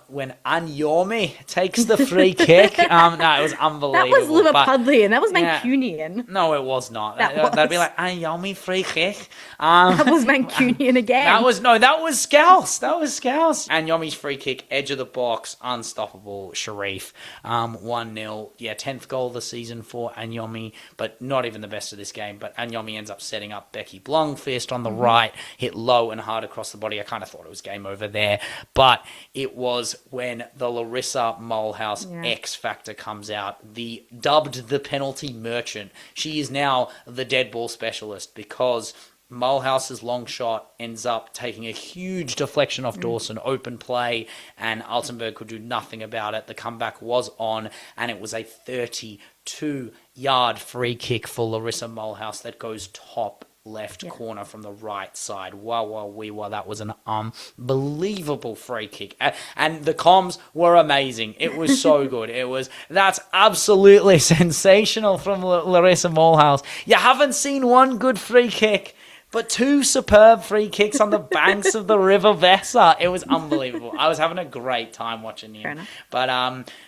When Anyomi takes the free kick, no, it was unbelievable. That was Liverpudlian. That was Mancunian. No, it was not. That'd be like Anyomi free kick. That was Mancunian again. That was Scouse. That was Scouse. Anyomi's free kick, edge of the box, unstoppable. Sharif, 1-0. Yeah, 10th goal of the season for Anyomi, but not even the best of this game. But Anyomi ends up setting up Becky Blomqvist on the right, hit low and hard across the body. I kind of thought it was game over there, but it was when the Larissa Mulhouse X Factor comes out, dubbed the penalty merchant. She is now the dead ball specialist, because Mulhouse's long shot ends up taking a huge deflection off Dawson, open play, and Altenberg could do nothing about it. The comeback was on, and it was a 32-yard free kick for Larissa Mulhouse that goes top left corner from the right side. Wow, that was an unbelievable free kick. And the comms were amazing. It was so good. That's absolutely sensational from Larissa Mulhouse. You haven't seen one good free kick, but 2 superb free kicks on the banks of the River Vessa. It was unbelievable. I was having a great time watching him. But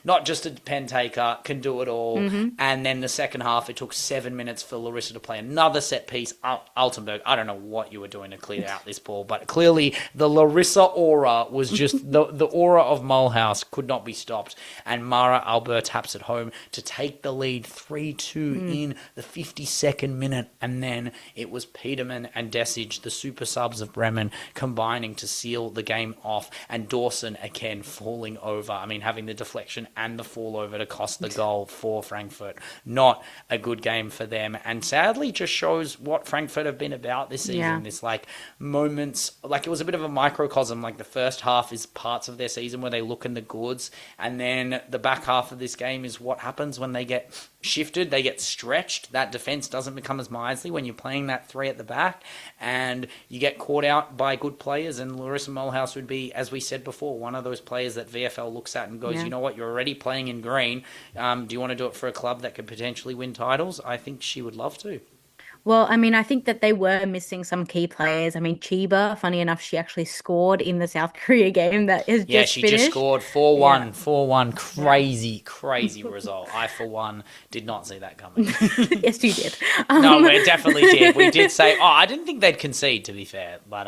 not just a pen taker, can do it all. And then the second half, it took 7 minutes for Larissa to play another set piece. Altenberg, I don't know what you were doing to clear out this ball, but clearly the Larissa aura was just, the aura of Mulhouse could not be stopped. And Mara Albert taps it home to take the lead 3-2 in the 52nd minute. And then it was Peterman and Desic, the super subs of Bremen, combining to seal the game off, and Dawson again falling over. I mean, having the deflection and the fall over to cost the goal for Frankfurt. Not a good game for them, and sadly just shows what Frankfurt have been about this season. Yeah. This like moments, like it was a bit of a microcosm. Like the first half is parts of their season where they look in the goods, and then the back half of this game is what happens when they get shifted, they get stretched. That defense doesn't become as miserly when you're playing that three at the back, and you get caught out by good players. And Larissa Mulhouse would be, as we said before, one of those players that VFL looks at and goes, you know what, you're already playing in green. Do you want to do it for a club that could potentially win titles? I think she would love to. Well, I mean, I think that they were missing some key players. I mean, Chiba, funny enough, she actually scored in the South Korea game that is just she finished. just scored 4-1, 4-1. Crazy result. I, for one, did not see that coming. Yes, you did. No, we definitely did. We did say, I didn't think they'd concede, to be fair, but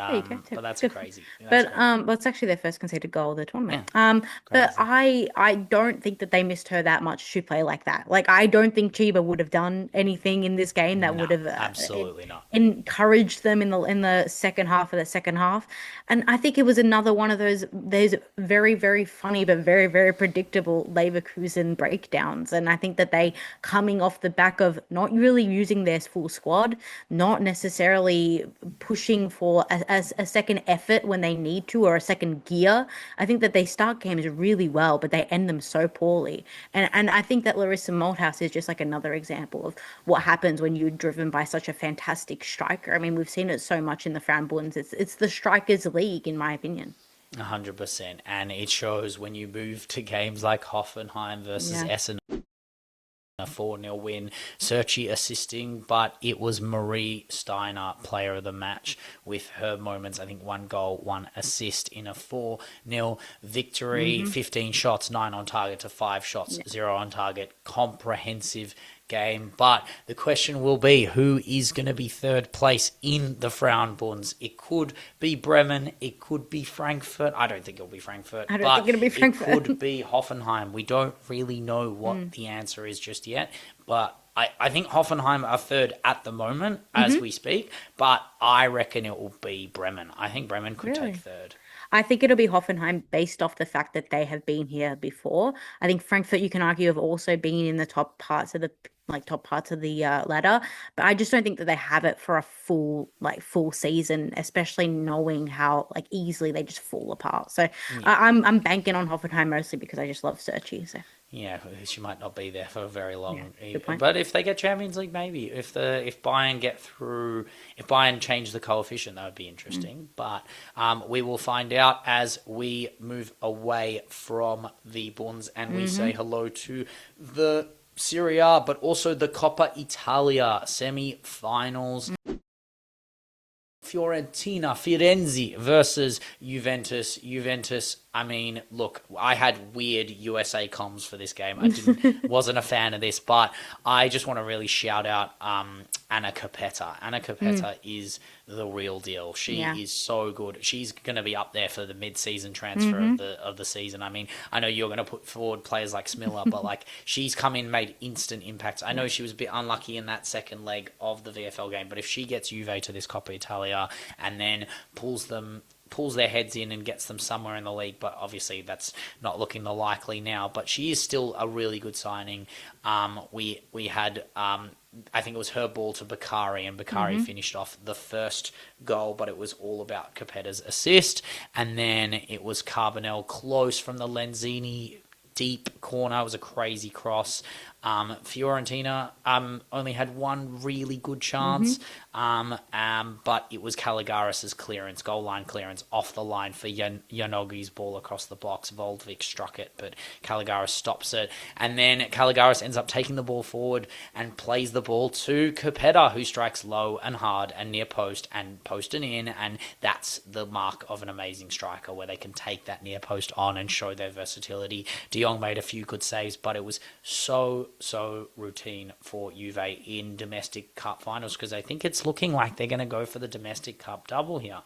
that's crazy. Well, it's actually their first conceded goal of the tournament. But I don't think that they missed her that much to play like that. Like, I don't think Chiba would have done anything in this game that would have absolutely not encouraged them in the second half of the second half. And I think it was another one of those very, very funny but very, very predictable Leverkusen breakdowns. And I think that they, coming off the back of not really using their full squad, not necessarily pushing for a second effort when they need to, or a second gear, I think that they start games really well, but they end them so poorly. And I think that Larissa Malthouse is just like another example of what happens when you're driven by such a fantastic striker. I mean, we've seen it so much in the FRAUEN. It's the strikers' league, in my opinion. 100%. And it shows when you move to games like Hoffenheim versus Essen. A 4-0 win, Serchi assisting, but it was Marie Steiner, player of the match, with her moments. I think 1 goal, 1 assist in a 4-0 victory. 15 shots, 9 on target to 5 shots, 0 on target. Comprehensive game, but the question will be, who is going to be third place in the Frauenbunds? It could be Bremen, it could be Frankfurt. I don't think it'll be Frankfurt. I don't think it'll be Frankfurt. It could be Hoffenheim. We don't really know what the answer is just yet, but I think Hoffenheim are third at the moment as we speak, but I reckon it will be Bremen. I think Bremen could take third. I think it'll be Hoffenheim based off the fact that they have been here before. I think Frankfurt, you can argue, have also been in the top parts of the ladder, but I just don't think that they have it for a full season, especially knowing how easily they just fall apart. So I'm banking on Hoffenheim mostly because I just love Serchi. So. Yeah, she might not be there for very long. Good point. But if they get Champions League, maybe. If Bayern get through, if Bayern change the coefficient, that would be interesting. But we will find out as we move away from the Bunds and we say hello to the Serie A, but also the Coppa Italia semi-finals. Firenze versus Juventus. I mean, look, I had weird USA comms for this game. I wasn't a fan of this, but I just want to really shout out Anna Capetta. Anna Capetta is the real deal. She is so good. She's going to be up there for the mid-season transfer of the season. I mean, I know you're going to put forward players like Smilla, but she's come in, made instant impacts. I know she was a bit unlucky in that second leg of the VFL game, but if she gets Juve to this Coppa Italia and then pulls their heads in and gets them somewhere in the league, but obviously that's not looking the likely now. But she is still a really good signing. We had, I think it was her ball to Bakari, and Bakari finished off the first goal, but it was all about Capetta's assist. And then it was Carbonell close from the Lenzini deep corner. It was a crazy cross. Fiorentina only had one really good chance, but it was Caligaris' clearance, goal line clearance off the line for Yanogi's ball across the box. Voldvik struck it, but Caligaris stops it. And then Caligaris ends up taking the ball forward and plays the ball to Capetta, who strikes low and hard and near post and posted in. And that's the mark of an amazing striker, where they can take that near post on and show their versatility. De Jong made a few good saves, but it was so routine for Juve in domestic cup finals, because I think it's looking like they're going to go for the domestic cup double here.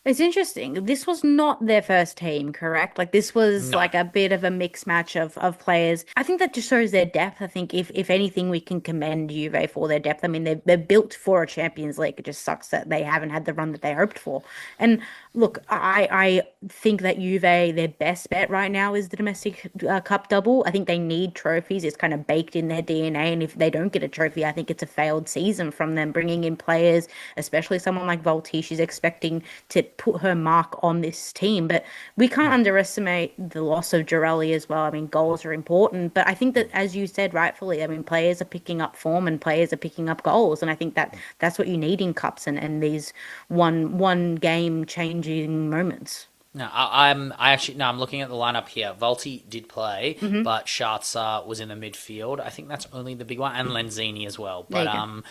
It's interesting. This was not their first team, correct? Like this was No. like a bit of a mixed match of players. I think that just shows their depth. I think if anything, we can commend Juve for their depth. I mean, they're built for a Champions League. It just sucks that they haven't had the run that they hoped for. And look, I think that Juve, their best bet right now is the domestic cup double. I think they need trophies. It's kind of baked in their DNA. And if they don't get a trophy, I think it's a failed season from them bringing in players, especially someone like Volti. She's expecting to put her mark on this team. But we can't underestimate the loss of Girelli as well. I mean, goals are important, but I think that, as you said rightfully, I mean, players are picking up form and players are picking up goals, and I think that that's what you need in cups and these one game changing moments. No, I actually no. I'm looking at the lineup here. Volti did play, but Schatzer was in the midfield. I think that's only the big one, and Lenzini as well. There But you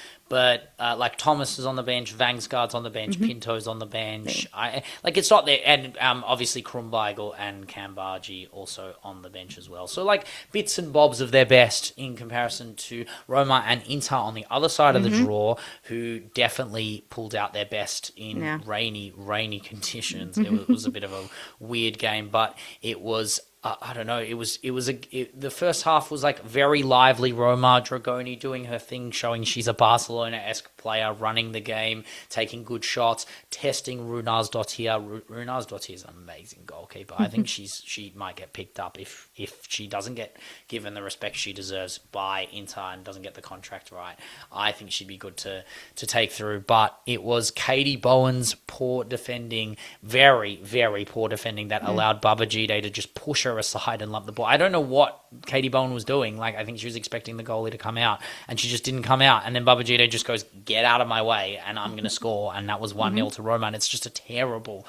go. like Thomas is on the bench, Vangsgaard's on the bench, Pinto's on the bench. I like it's not there, and obviously Krumbeigel and Kambaji also on the bench as well. So like bits and bobs of their best in comparison to Roma and Inter on the other side of the draw, who definitely pulled out their best in Yeah. rainy conditions. It was a bit of a weird game, but it was. I don't know. The first half was like very lively. Roma Dragoni doing her thing, showing she's a Barcelona-esque player, running the game, taking good shots, testing Runars Dottir. Runars Dottir is an amazing goalkeeper. I think she might get picked up if she doesn't get given the respect she deserves by Inter and doesn't get the contract right. I think she'd be good to take through. But it was Katie Bowen's poor defending, very very poor defending that allowed Babajide to just push her aside and lump the ball. I don't know what Katie Bowen was doing. Like, I think she was expecting the goalie to come out, and she just didn't come out. And then Babajide just goes, "Get out of my way," and I'm going to score. And that was 1-0 to Roma. And it's just a terrible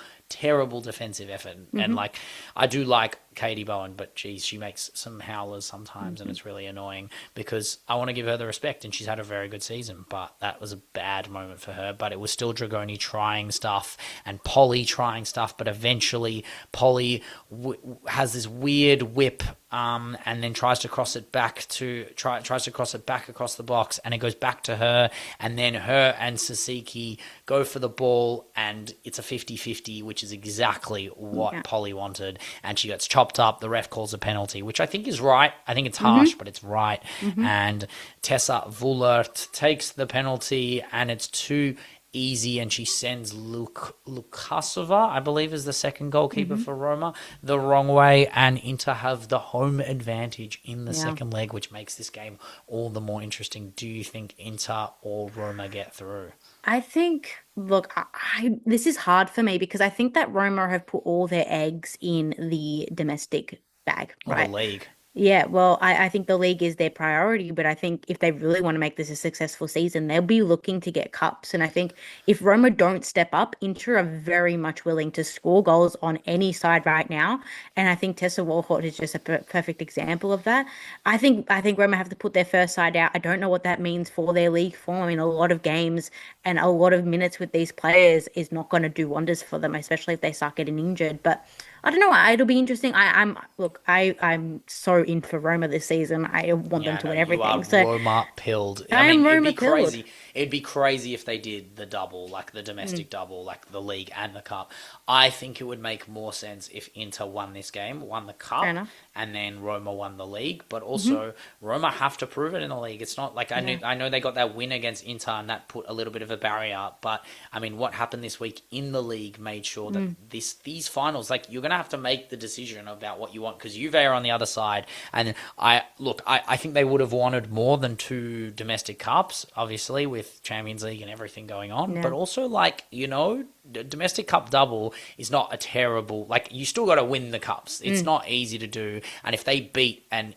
defensive effort. And like, I do like Katie Bowen, but geez, she makes some howlers sometimes, and it's really annoying because I want to give her the respect, and she's had a very good season. But that was a bad moment for her. But it was still Dragoni trying stuff and Polly trying stuff. But eventually, Polly has this weird whip. And then tries to cross it back across the box, and it goes back to her, and then her and Sasiki go for the ball, and it's a 50-50, which is exactly what Polly wanted, and she gets chopped up. The ref calls a penalty, which I think is right. I think it's harsh, but it's right. And Tessa Vullert takes the penalty, and it's too easy, and she sends Lukasova, I believe is the second goalkeeper for Roma, the wrong way, and Inter have the home advantage in the second leg, which makes this game all the more interesting. Do you think Inter or Roma get through? I think, look, this is hard for me because I think that Roma have put all their eggs in the domestic bag, Or the right? league? Yeah, well, I think the league is their priority, but I think if they really want to make this a successful season, they'll be looking to get cups. And I think if Roma don't step up, Inter are very much willing to score goals on any side right now. And I think Tessa Walcott is just a perfect example of that. I think Roma have to put their first side out. I don't know what that means for their league form. I mean, a lot of games and a lot of minutes with these players is not going to do wonders for them, especially if they start getting injured. But I don't know. It'll be interesting. I'm so in for Roma this season. I want them Yeah, to no, win you are everything. So Roma pilled. I I am mean, it'd Roma be pilled. crazy. It'd be crazy if they did the double, like the domestic double, like the league and the cup. I think it would make more sense if Inter won this game, won the Fair cup, enough. and then Roma won the league. But also, Roma have to prove it in the league. It's not like I know they got that win against Inter, and that put a little bit of a barrier. But I mean, what happened this week in the league made sure that these finals, like, you're gonna have to make the decision about what you want, because Juve are on the other side. And I think they would have wanted more than 2 domestic cups, obviously, with Champions League and everything going on. Yeah. But also, like, domestic cup double is not a terrible, like, you still got to win the cups. It's not easy to do. And if they beat an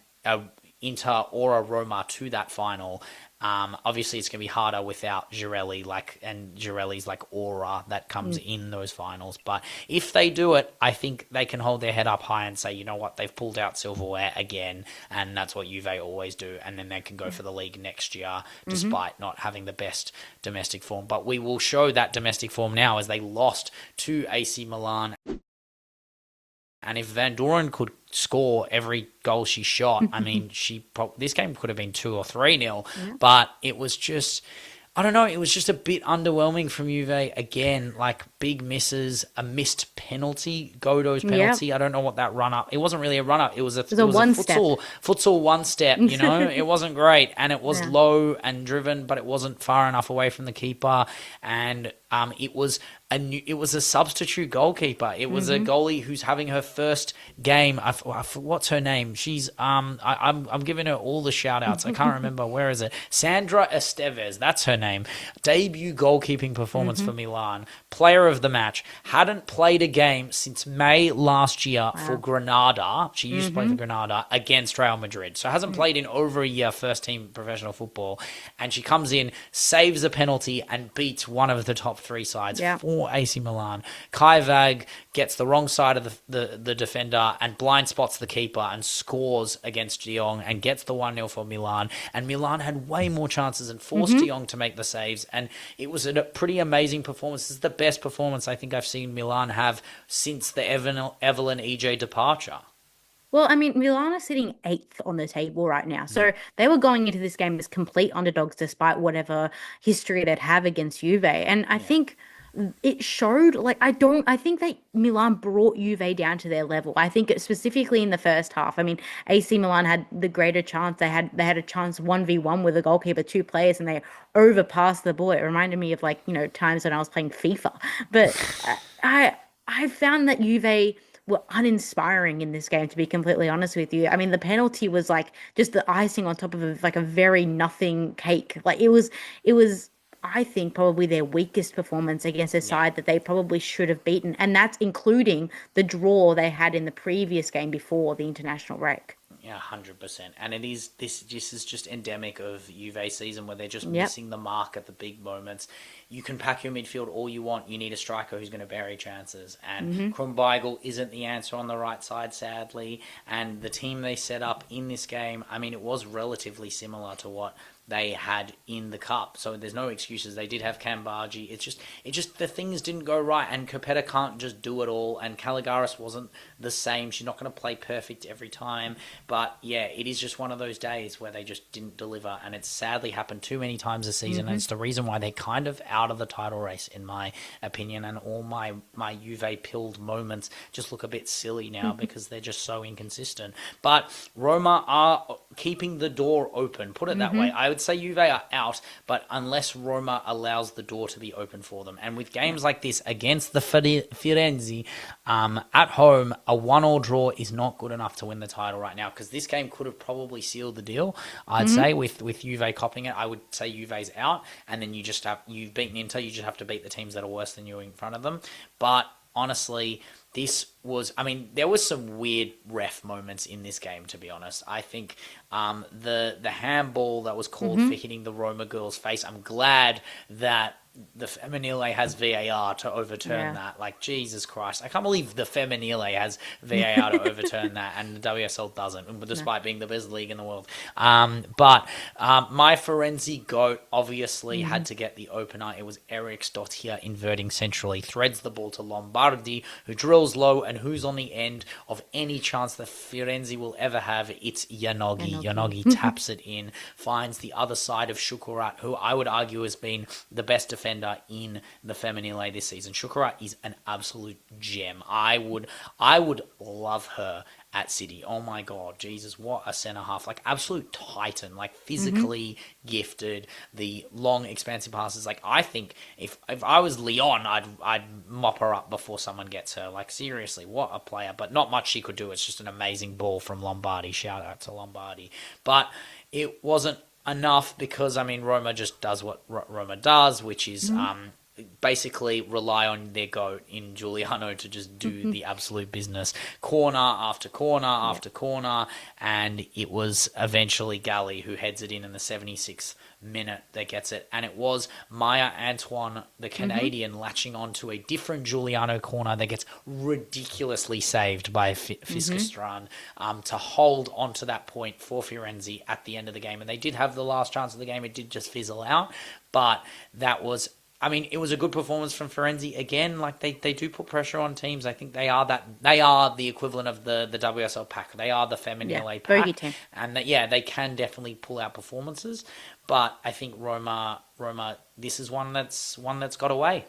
Inter or a Roma to that final, obviously it's going to be harder without Girelli, and Girelli's like aura that comes in those finals. But if they do it, I think they can hold their head up high and say, you know what, they've pulled out silverware again, and that's what Juve always do. And then they can go for the league next year, despite not having the best domestic form. But we will show that domestic form now, as they lost to AC Milan. And if Van Doren could score every goal she shot, I mean, this game could have been 2 or 3-0. But it was just, I don't know, it was just a bit underwhelming from Juve again. Like, big misses, a missed penalty, Godo's penalty. I don't know what that run up. It wasn't really a run up. It was a futsal one step. You know, it wasn't great, and it was low and driven, but it wasn't far enough away from the keeper, and it was a substitute goalkeeper. It was a goalie who's having her first game. What's her name? She's I'm giving her all the shout outs. I can't remember. Where is it? Sandra Esteves. That's her name. Debut goalkeeping performance for Milan. Player of the match. Hadn't played a game since May last year for Granada. She used to play for Granada against Real Madrid. So hasn't played in over a year first team professional football. And she comes in, saves a penalty and beats one of the top three sides for AC Milan. Kai Vag gets the wrong side of the defender and blind spots the keeper and scores against De Jong and gets the 1-0 for Milan. And Milan had way more chances and forced De Jong to make the saves. And it was a pretty amazing performance. This is the best performance I think I've seen Milan have since the Evelyn EJ departure. Well, I mean, Milan are sitting 8th on the table right now. So they were going into this game as complete underdogs despite whatever history they'd have against Juve. And I think it showed, like, I think that Milan brought Juve down to their level. I think specifically in the first half. I mean, AC Milan had the greater chance. They had a chance 1v1 with a goalkeeper, 2 players, and they overpassed the ball. It reminded me of, like, you know, times when I was playing FIFA. But I found that Juve were uninspiring in this game, to be completely honest with you. I mean, the penalty was like just the icing on top of a very nothing cake. Like it was, I think, probably their weakest performance against a side that they probably should have beaten. And that's including the draw they had in the previous game before the international break. Yeah, 100%. And this is just endemic of Juve season where they're just missing the mark at the big moments. You can pack your midfield all you want. You need a striker who's going to bury chances. And Krumbigel isn't the answer on the right side, sadly. And the team they set up in this game, I mean, it was relatively similar to what they had in the cup. So there's no excuses. They did have Kambaji. It just the things didn't go right, and Kopeta can't just do it all, and Caligaris wasn't the same. She's not going to play perfect every time. But yeah, it is just one of those days where they just didn't deliver, and it's sadly happened too many times this season, and it's the reason why they're kind of out of the title race, in my opinion, and all my Juve-pilled moments just look a bit silly now because they're just so inconsistent. But Roma are keeping the door open, put it that way. I would say Juve are out, but unless Roma allows the door to be open for them. And with games like this against the Firenze at home, a 1-1 draw is not good enough to win the title right now, because this game could have probably sealed the deal, I'd say, with Juve copping it. I would say Juve's out, and then you've beaten Inter, you just have to beat the teams that are worse than you in front of them. But honestly, there was some weird ref moments in this game, to be honest. I think the handball that was called for hitting the Roma girl's face, I'm glad that the Femminile has VAR to overturn that. Like, Jesus Christ. I can't believe the Femminile has VAR to overturn that and the WSL doesn't, despite being the best league in the world. But my Firenze GOAT obviously had to get the opener. It was Eric's dot here inverting centrally, threads the ball to Lombardi, who drills low, and who's on the end of any chance that Firenze will ever have. It's Yanogi. Yanogi taps it in, finds the other side of Shukurat, who I would argue has been the best defender in the Femminile this season. Shukurat is an absolute gem. I would love her at City. Oh my God, Jesus, what a centre half. Like, absolute titan, like physically gifted, the long expansive passes. Like, I think if I was Leon, I'd mop her up before someone gets her. Like, seriously, what a player. But not much she could do. It's just an amazing ball from Lombardi. Shout out to Lombardi. But it wasn't enough, because, I mean, Roma just does what Roma does, which is basically rely on their GOAT in Giuliano to just do the absolute business. Corner after corner after corner, and it was eventually Galley who heads it in the 76th minute that gets it, and it was Maya Antoine, the Canadian, latching on to a different Giuliano corner that gets ridiculously saved by Fiskestran to hold on to that point for Firenze at the end of the game. And they did have the last chance of the game. It did just fizzle out, but that was, I mean, it was a good performance from Firenze. Again, like, they do put pressure on teams. I think they are the equivalent of the WSL pack. They are the Femminile pack. Team. And they can definitely pull out performances. But I think Roma, this is one that's got away.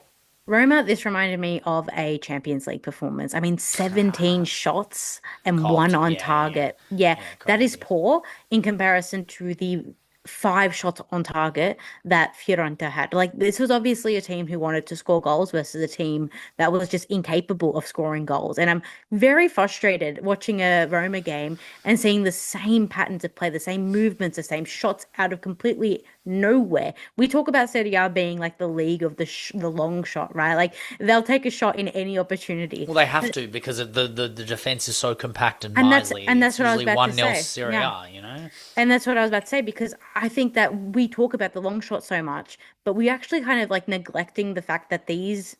Roma, this reminded me of a Champions League performance. I mean, 17 shots and one Cold. on Yeah, yeah. target. Yeah, Yeah, that is crazy. poor in comparison to the 5 shots on target that Fiorentina had. Like, this was obviously a team who wanted to score goals versus a team that was just incapable of scoring goals. And I'm very frustrated watching a Roma game and seeing the same patterns of play, the same movements, the same shots out of completely nowhere. We talk about Serie A being like the league of the long shot, right? Like they'll take a shot in any opportunity. Well, they have to because the defense is so compact and And that's miserly. and It's that's what I was usually about to 1-0 say. Serie Yeah. A, you know? And that's what I was about to say because I think that we talk about the long shot so much, but we actually kind of like neglecting the fact that these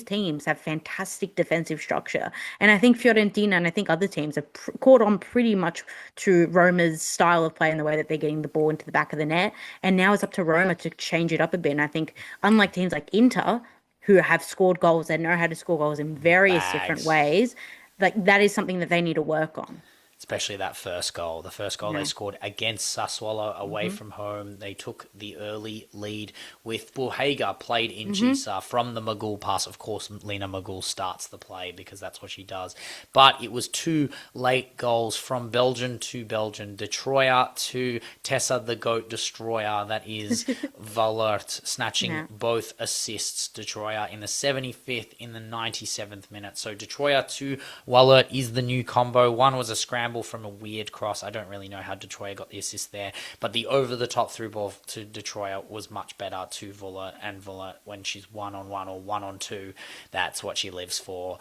teams have fantastic defensive structure. And I think Fiorentina and I think other teams have caught on pretty much to Roma's style of play and the way that they're getting the ball into the back of the net. And now it's up to Roma to change it up a bit. And I think unlike teams like Inter, who have scored goals, they know how to score goals in various different Bags. ways, like that is something that they need to work on. Especially that first goal. The first goal they Yeah. scored against Sassuolo away Hmm. from home. They took the early lead with Buhaga played in Hmm. Chisa from the Magul pass. Of course, Lena Magul starts the play because that's what she does. But it was two late goals from Belgian to Belgian. Detroit to Tessa the Goat Destroyer. That is Valert snatching Yeah. both assists. Detroit in the 75th, in the 97th minute. So Detroit to Wallert is the new combo. One was a scramble from a weird cross. I don't really know how Detroit got the assist there, but the over-the-top through ball to Detroit was much better to Vuller, and Vuller, when she's one-on-one or one-on-two, that's what she lives for.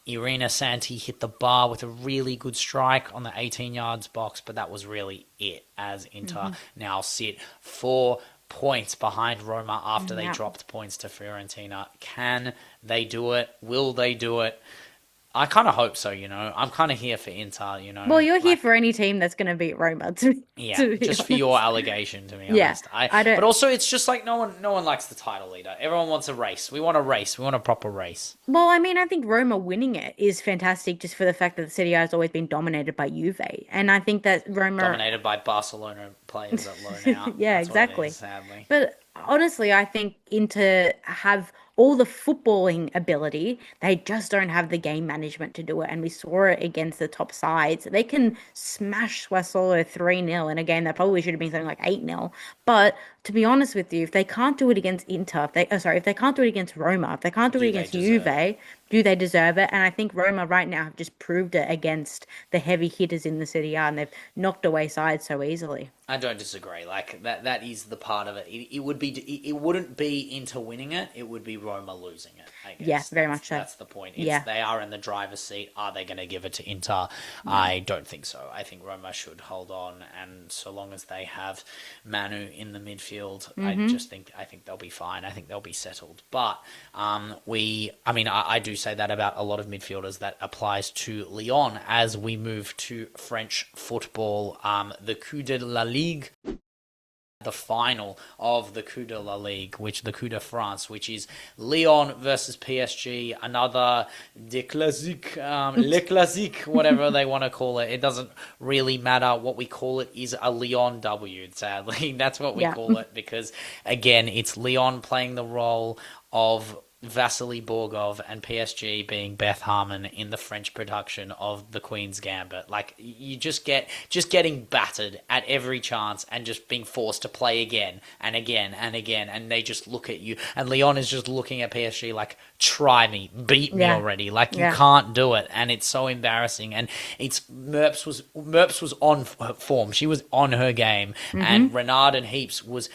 Irina Santi hit the bar with a really good strike on the 18 yards box, but that was really it, as Inter now sit 4 points behind Roma after they Yeah. dropped points to Fiorentina. Can they do it? Will they do it? I kind of hope so, you know. I'm kind of here for Inter, you know. Well, you're here Like, for any team that's going to beat Roma, to, yeah, to be just for your honest. allegation, to be Yeah, honest. I But don't. also, it's just like no one likes the title leader. Everyone wants a race. We want a race. We want a proper race. Well, I mean, I think Roma winning it is fantastic just for the fact that the Serie A has always been dominated by Juve. And I think that Roma, Dominated by Barcelona players that loan out. yeah, That's what it is, exactly. sadly. But honestly, I think Inter have all the footballing ability. They just don't have the game management to do it. And we saw it against the top sides. They can smash Sassuolo 3-0 in a game that probably should have been something like 8-0. But to be honest with you, if they can't do it against Inter, if they can't do it against Roma, if they can't do it Do they against deserve it? Juve, do they deserve it? And I think Roma right now have just proved it against the heavy hitters in the Serie A, and they've knocked away sides so easily. I don't disagree. Like that is the part of it. It would be it wouldn't be Inter winning it. It would be Roma losing it. I Yeah, guess very much so. that's the point. Yeah. They are in the driver's seat. Are they going to give it to Inter? Yeah. I don't think so. I think Roma should hold on, and so long as they have Manu in the midfield, I think they'll be fine. I think they'll be settled. But I do say that about a lot of midfielders. That applies to Lyon as we move to French football. The Coup de la Ligue, the final of the Coup de la Ligue, the Coup de France, which is Lyon versus PSG, another de classique, le classique, whatever they want to call it. It doesn't really matter. What we call it is a Lyon W, sadly. That's what we Yeah. call it because, again, it's Lyon playing the role of Vasily Borgov and PSG being Beth Harmon in the French production of The Queen's Gambit. Like, you just getting battered at every chance and just being forced to play again and again and again, and they just look at you, and Lyon is just looking at PSG like, try me, beat me Yeah. already. Like, you Yeah. can't do it, and it's so embarrassing. And it's Merps was on form. She was on her game, and Renard and Heaps was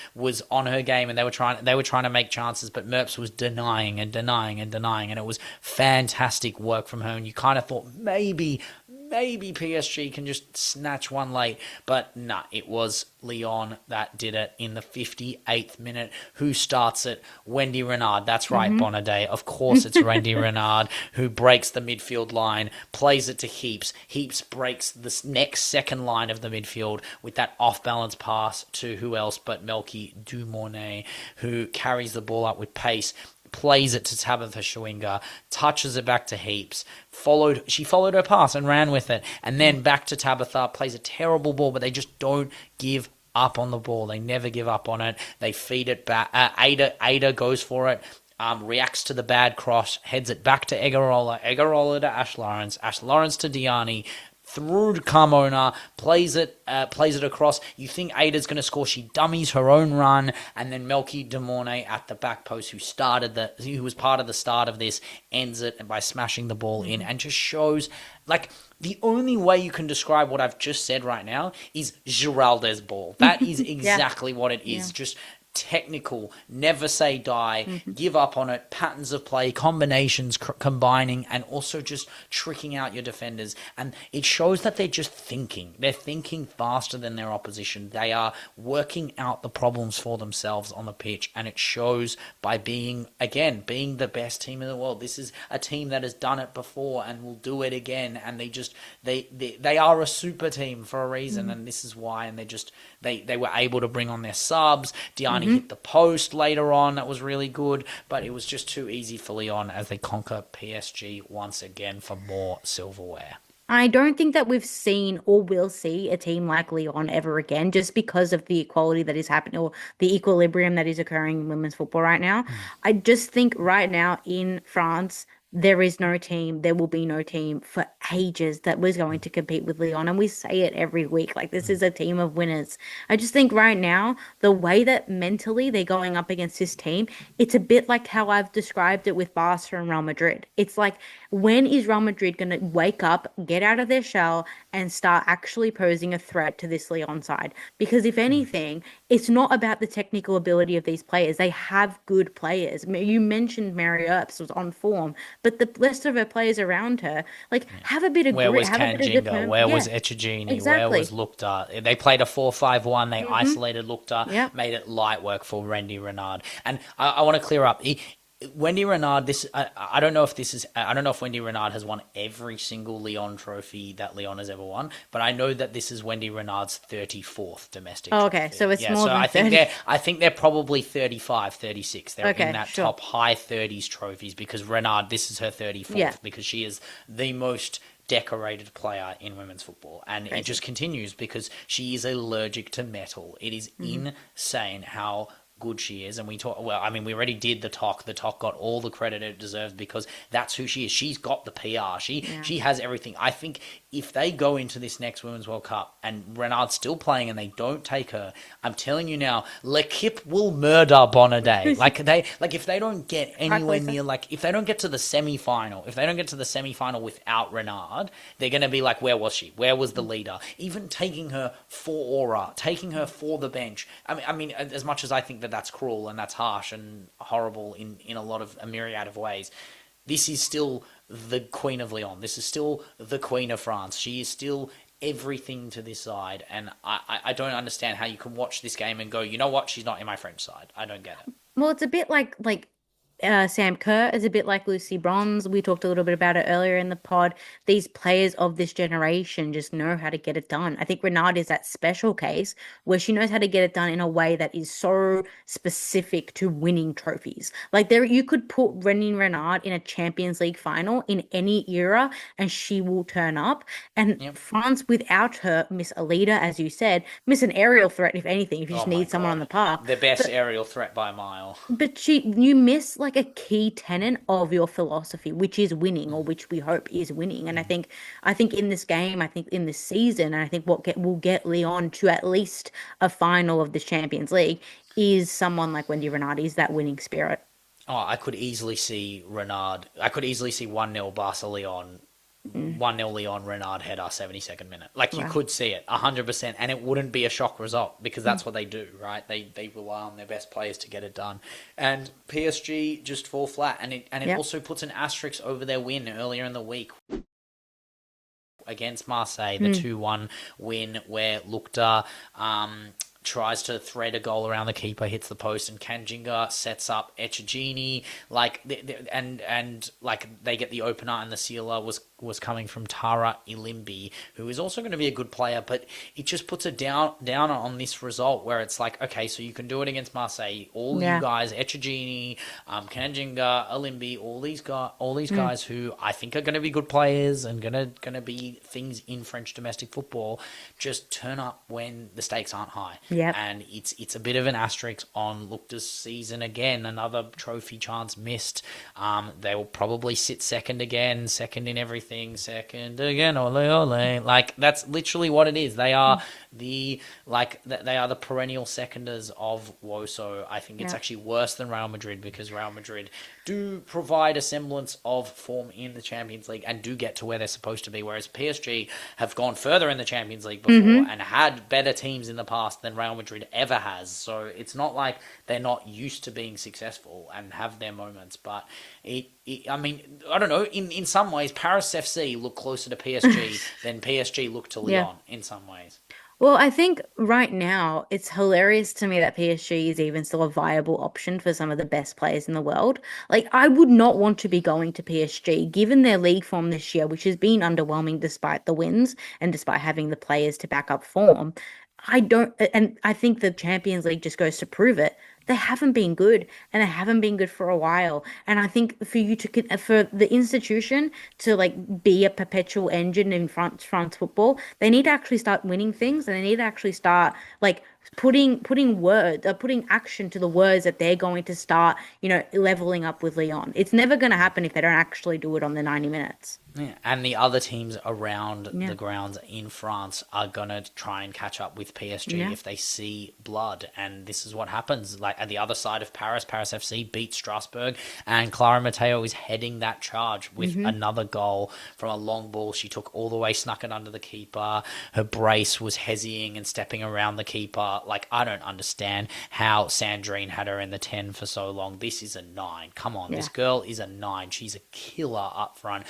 on her game, and they were trying to make chances, but Merps was denying and denying and denying, and it was fantastic work from her. And you kind of thought maybe PSG can just snatch one late, but nah, it was Lyon that did it in the 58th minute. Who starts it? Wendy Renard. That's right, Bonaday. Of course it's Wendy Renard who breaks the midfield line, plays it to Heaps. Heaps breaks the next second line of the midfield with that off-balance pass to who else but Melky Dumornay, who carries the ball up with pace, plays it to Tabitha Schwinger, touches it back to Heaps, she followed her pass and ran with it, and then back to Tabitha, plays a terrible ball, but they just don't give up on the ball. They never give up on it. They feed it back. Ada goes for it. reacts to the bad cross, heads it back to Egarola to Ash Lawrence to Diani, through to Carmona, plays it across. You think Ada's going to score. She dummies her own run, and then Melky de Mornay at the back post, who was part of the start of this, ends it by smashing the ball in, and just shows, like, the only way you can describe what I've just said right now is Giraldes ball. That is exactly what it is. Just technical, never say die, give up on it, patterns of play, combinations combining, and also just tricking out your defenders. And it shows that they're just thinking. They're thinking faster than their opposition. They are working out the problems for themselves on the pitch, and it shows by being the best team in the world. This is a team that has done it before and will do it again, and they are a super team for a reason, and this is why. And they were able to bring on their subs. Diani hit the post later on. That was really good, but it was just too easy for Lyon as they conquer PSG once again for more silverware. I don't think that we've seen or will see a team like Lyon ever again, just because of the equality that is happening, or the equilibrium that is occurring in women's football right now. I just think right now in France, there is no team, there will be no team for ages that was going to compete with Lyon. And we say it every week, like, this is a team of winners. I just think right now, the way that mentally they're going up against this team, it's a bit like how I've described it with Barca and Real Madrid. It's like, when is Real Madrid going to wake up, get out of their shell, and start actually posing a threat to this Lyon side? Because if anything, it's not about the technical ability of these players. They have good players. You mentioned Mary Earps was on form, but the rest of her players around her, like, have a bit of Where grit, was have a bit of Kanjinga? determination. Where was Echegini? Exactly. Where was Lukta? They played a 4-5-1. They isolated Lukta, made it light work for Wendy Renard. And I want to clear up. Wendy Renard, I don't know if Wendy Renard has won every single Lyon trophy that Lyon has ever won, but I know that this is Wendy Renard's 34th domestic trophy. Okay, so it's more than 30. I think they're probably 35, 36. They're in that sure. top high 30s trophies, because Renard, this is her 34th, because she is the most decorated player in women's football, and it just continues because she is allergic to metal. It is insane how good she is. And we already did the talk. The talk got all the credit it deserves, because that's who she is. She's got the PR. She has everything. I think if they go into this next Women's World Cup and Renard's still playing and they don't take her, I'm telling you now, L'Equipe will murder Bonnaday. If they don't get anywhere near, if they don't get to the semi-final, without Renard, they're going to be like, where was she? Where was the leader? Even taking her for aura, taking her for the bench. I mean, as much as I think that that's cruel and that's harsh and horrible in a myriad of ways, this is still the Queen of Lyon. This is still the Queen of France. She is still everything to this side, and I don't understand how you can watch this game and go, you know what, she's not in my French side. I don't get it. Well, it's a bit like Sam Kerr is a bit like Lucy Bronze. We talked a little bit about it earlier in the pod. These players of this generation just know how to get it done. I think Renard is that special case where she knows how to get it done in a way that is so specific to winning trophies. Like, you could put Renard in a Champions League final in any era and she will turn up. And France, without her, miss a leader, as you said, miss an aerial threat, if anything, if you just need someone on the park. The best aerial threat by a mile. But you miss, like, a key tenet of your philosophy, which is winning, or which we hope is winning. And I think in this game, I think in this season, and I think will get Lyon to at least a final of this Champions League is someone like Wendy Renard, is that winning spirit. Oh, I could easily see Renard. I could easily see 1-0 Barca Lyon. 1-0 Lyon, Renard header, 72nd minute. You could see it 100%, and it wouldn't be a shock result, because that's what they do, right? They rely on their best players to get it done. And PSG just fall flat, and it also puts an asterisk over their win earlier in the week against Marseille, the 2-1 win where Lukta tries to thread a goal around the keeper, hits the post, and Kanjinga sets up Echegini, and they get the opener, and the sealer was coming from Tara Ilimbi, who is also going to be a good player, but it just puts a down on this result, where it's like, okay, so you can do it against Marseille, you guys, Echegini, Kanjinga, Ilimbi, all these guys who I think are going to be good players and going to be things in French domestic football, just turn up when the stakes aren't high. Yep. and it's a bit of an asterisk on Lukta's season again. Another trophy chance missed. They will probably sit second again, second in everything, second again, ole ole. Like that's literally what it is. They are they are the perennial seconders of Woso. I think it's Yeah. actually worse than Real Madrid because Real Madrid do provide a semblance of form in the Champions League and do get to where they're supposed to be, whereas PSG have gone further in the Champions League before and had better teams in the past than Real Madrid ever has. So it's not like they're not used to being successful and have their moments, but I mean, I don't know. In some ways, Paris FC look closer to PSG than PSG look to Yeah. Lyon in some ways. Well, I think right now it's hilarious to me that PSG is even still a viable option for some of the best players in the world. Like, I would not want to be going to PSG given their league form this year, which has been underwhelming despite the wins and despite having the players to back up form. I don't, and I think the Champions League just goes to prove it. They haven't been good, and they haven't been good for a while. And I think for you to, for the institution to like be a perpetual engine in France football, they need to actually start winning things, and they need to actually start like putting action to the words that they're going to start, leveling up with Lyon. It's never going to happen if they don't actually do it on the 90 minutes. Yeah, and the other teams around Yeah. the grounds in France are gonna try and catch up with PSG Yeah. if they see blood, and this is what happens. Like at the other side of Paris, Paris FC beat Strasbourg, and Clara Mateo is heading that charge with another goal from a long ball. She took all the way, snuck it under the keeper. Her brace was hezzying and stepping around the keeper. Like I don't understand how Sandrine had her in the 10 for so long. This is a 9. Come on, this Yeah. girl is a 9. She's a killer up front.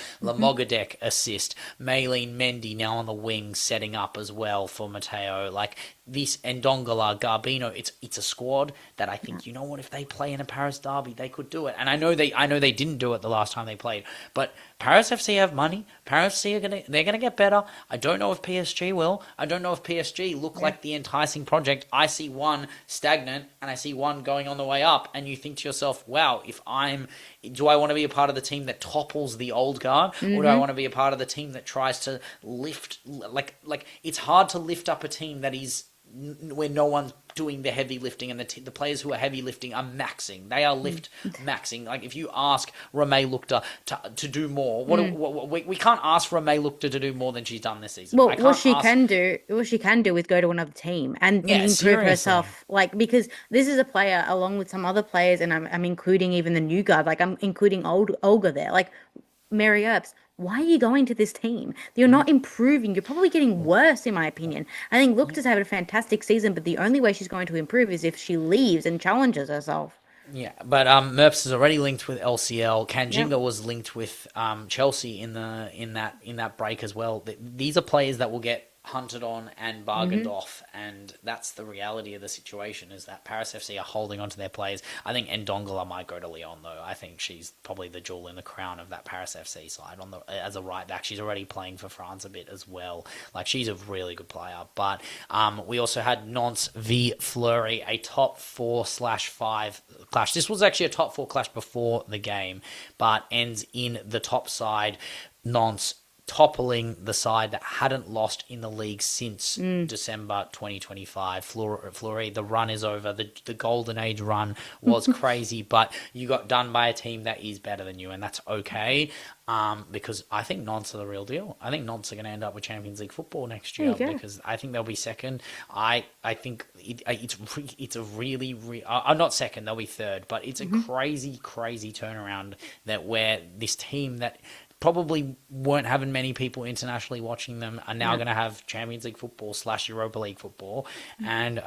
Mogadek assist. Maylene Mendy now on the wing setting up as well for Mateo. Like this Ndongala, Garbino, it's a squad that I think, you know what, if they play in a Paris derby, they could do it. And I know they didn't do it the last time they played, but Paris FC have money. Paris FC they're gonna get better. I don't know if PSG will. I don't know if PSG look like the enticing project. I see one stagnant and I see one going on the way up, and you think to yourself, wow, do I want to be a part of the team that topples the old guard, or do I want to be a part of the team that tries to lift, like it's hard to lift up a team that is where no one's doing the heavy lifting, and the players who are heavy lifting are maxing. They are lift maxing. Like if you ask Romeo Lukta to do more, we can't ask Romeo Lukta to do more than she's done this season. Well, I can't ask. what she can do is go to another team and Yeah, improve seriously. herself. Like because this is a player along with some other players, and I'm including even the new guard. Like I'm including Olga there. Like Mary Earps, why are you going to this team? You're not improving. You're probably getting worse, in my opinion. I think Lukta's had a fantastic season, but the only way she's going to improve is if she leaves and challenges herself. Yeah, but Merps is already linked with LCL. Yep. Kanjinga was linked with Chelsea in that break as well. These are players that will get hunted on and bargained off, and that's the reality of the situation, is that Paris FC are holding on to their players. I think Ndongala might go to Lyon though. I think she's probably the jewel in the crown of that Paris FC side as a right back. She's already playing for France a bit as well. Like she's a really good player. But we also had Nantes v Fleury, a top 4/5 clash. This was actually a top 4 clash before the game, but ends in the top side, Nantes toppling the side that hadn't lost in the league since December 2025. Fleury, the run is over. The golden age run was crazy, but you got done by a team that is better than you, and that's okay. Because I think Nantes are the real deal. I think Nantes are going to end up with Champions League football next year, because I think they'll be second. I think it's a really I'm not second, they'll be third, but it's a crazy turnaround that where this team that probably weren't having many people internationally watching them are now going to have Champions League football / Europa League football, and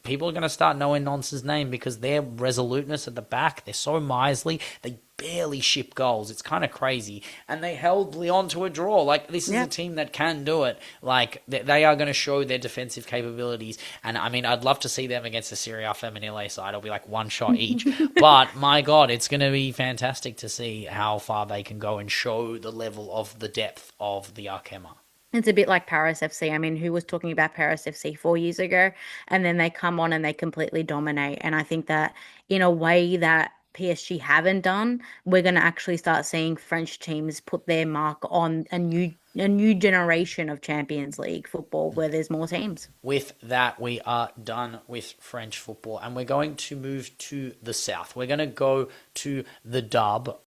people are going to start knowing Nonce's name because their resoluteness at the back, they're so miserly, they barely ship goals. It's kind of crazy, and they held Lyon to a draw. Like this is a team that can do it. Like they are going to show their defensive capabilities, and I mean, I'd love to see them against the Serie A FEMMINILE side. It'll be like one shot each, but my God, it's going to be fantastic to see how far they can go and show the level of the depth of the ARKEMA. It's a bit like Paris FC. I mean, who was talking about Paris FC 4 years ago? And then they come on and they completely dominate. And I think that in a way that PSG haven't done, we're going to actually start seeing French teams put their mark on a new generation of Champions League football where there's more teams. With that, we are done with French football, and we're going to move to the south. We're going to go to the dub.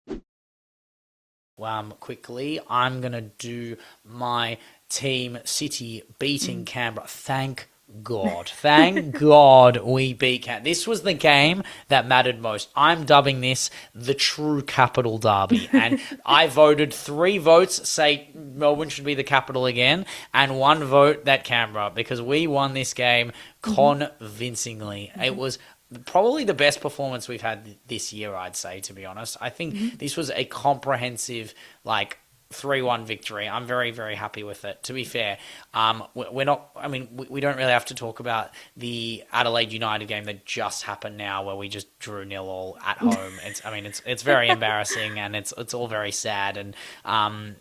Quickly, I'm going to do my team City beating Canberra. Thank God. Thank God we beat Canberra. This was the game that mattered most. I'm dubbing this the true capital derby. And I voted 3 votes say Melbourne should be the capital again, and 1 vote that Canberra, because we won this game convincingly. It was probably the best performance we've had this year, I'd say, to be honest. I think this was a comprehensive, 3-1 victory. I'm very, very happy with it. To be fair, we're not. I mean, we don't really have to talk about the Adelaide United game that just happened now, where we just drew 0-0 at home. It's very embarrassing, and it's all very sad, and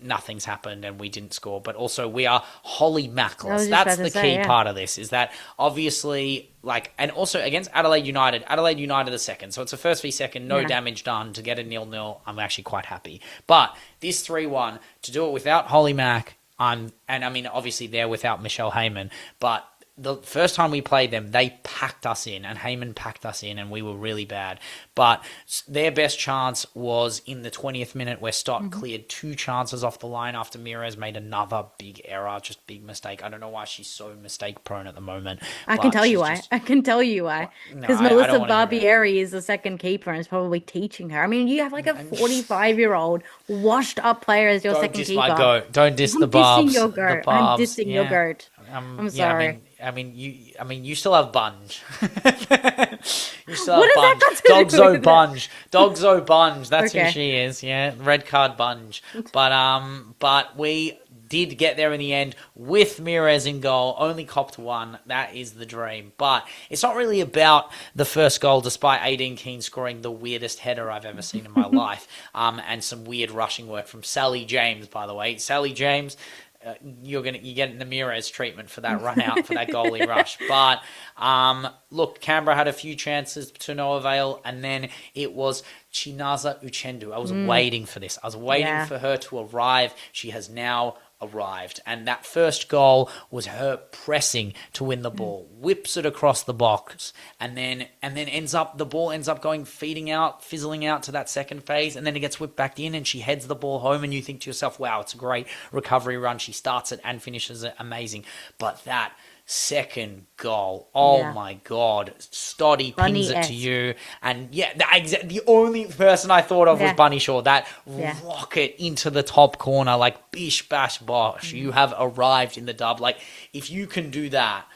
nothing's happened, and we didn't score. But also, we are wholly mackless. That's the key part of this. Is that obviously. And also against Adelaide United the second. So it's a first v second, no damage done to get a 0-0. I'm actually quite happy. But this 3-1, to do it without Holly Mack, obviously they're without Michelle Heyman, but the first time we played them, they packed us in, and Heyman packed us in, and we were really bad. But their best chance was in the 20th minute, where Stott cleared 2 chances off the line after Mires made another big error, just big mistake. I don't know why she's so mistake prone at the moment. I can tell you why. Because Melissa Barbieri is the second keeper and is probably teaching her. I mean, you have a 45-year-old washed up player as your second keeper. Don't diss the Barbs. I'm dissing your goat. I'm sorry. You still have Bunge. You still have Bunge. Dogzo Bunge. Dogzo Bunge. That's who she is. Yeah, red card Bunge. But we did get there in the end with Mires in goal. Only copped 1. That is the dream. But it's not really about the first goal, despite 18 Keane scoring the weirdest header I've ever seen in my life, and some weird rushing work from Sally James. By the way, Sally James. You're getting the Mires treatment for that run out, for that goalie rush. But look, Canberra had a few chances to no avail, and then it was Chinaza Uchendu. I was waiting for this. I was waiting for her to arrive. She has now arrived, and that first goal was her pressing to win the ball, whips it across the box, and then the ball ends up going fizzling out to that second phase, and then it gets whipped back in, and she heads the ball home, and you think to yourself, wow, it's a great recovery run. She starts it and finishes it amazing. But that second goal, my God, Stoddy pings it to you, and the only person I thought of was Bunny Shaw. That rocket into the top corner, bish bash bosh. You have arrived in the dub. If you can do that,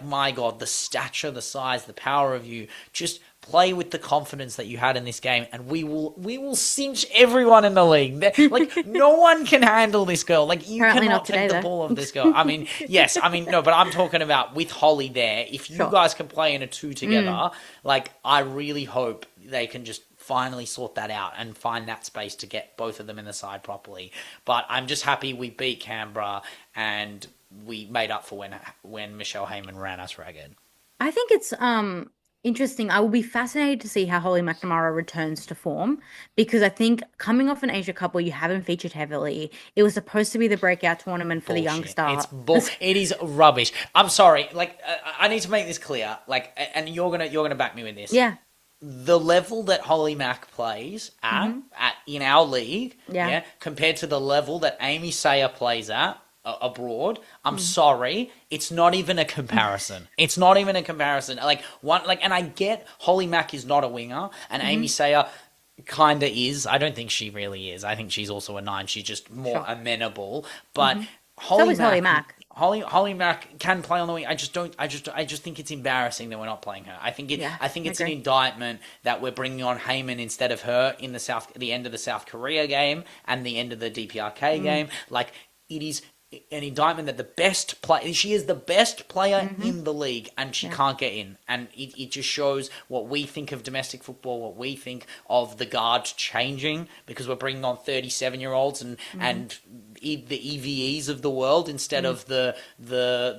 my God, the stature, the size, the power of you, just play with the confidence that you had in this game, and we will cinch everyone in the league. No one can handle this girl. You Apparently cannot take the ball of this girl. No, but I'm talking about with Holly there. If you guys can play in a 2 together, I really hope they can just finally sort that out and find that space to get both of them in the side properly. But I'm just happy we beat Canberra, and we made up for when Michelle Heyman ran us ragged. I think it's interesting. I will be fascinated to see how Holly McNamara returns to form, because I think coming off an Asia Cup where you haven't featured heavily, it was supposed to be the breakout tournament for the young star. It is rubbish. I'm sorry. I need to make this clear. And you're gonna back me with this. Yeah. The level that Holly Mack plays at in our league, compared to the level that Amy Sayer plays at abroad, I'm sorry, it's not even a comparison. It's not even a comparison. And I get Holly Mack is not a winger, and Amy Sayer kinda is. I don't think she really is. I think she's also a 9. She's just more amenable. But Holly Mack. Holly Mack can play on the wing. I just think it's embarrassing that we're not playing her. I think it's an indictment that we're bringing on Heyman instead of her in the end of the South Korea game and the end of the DPRK game. It is an indictment that she is the best player in the league, and she can't get in. And it just shows what we think of domestic football, what we think of the guard changing, because we're bringing on 37-year-olds and the EVEs of the world instead of the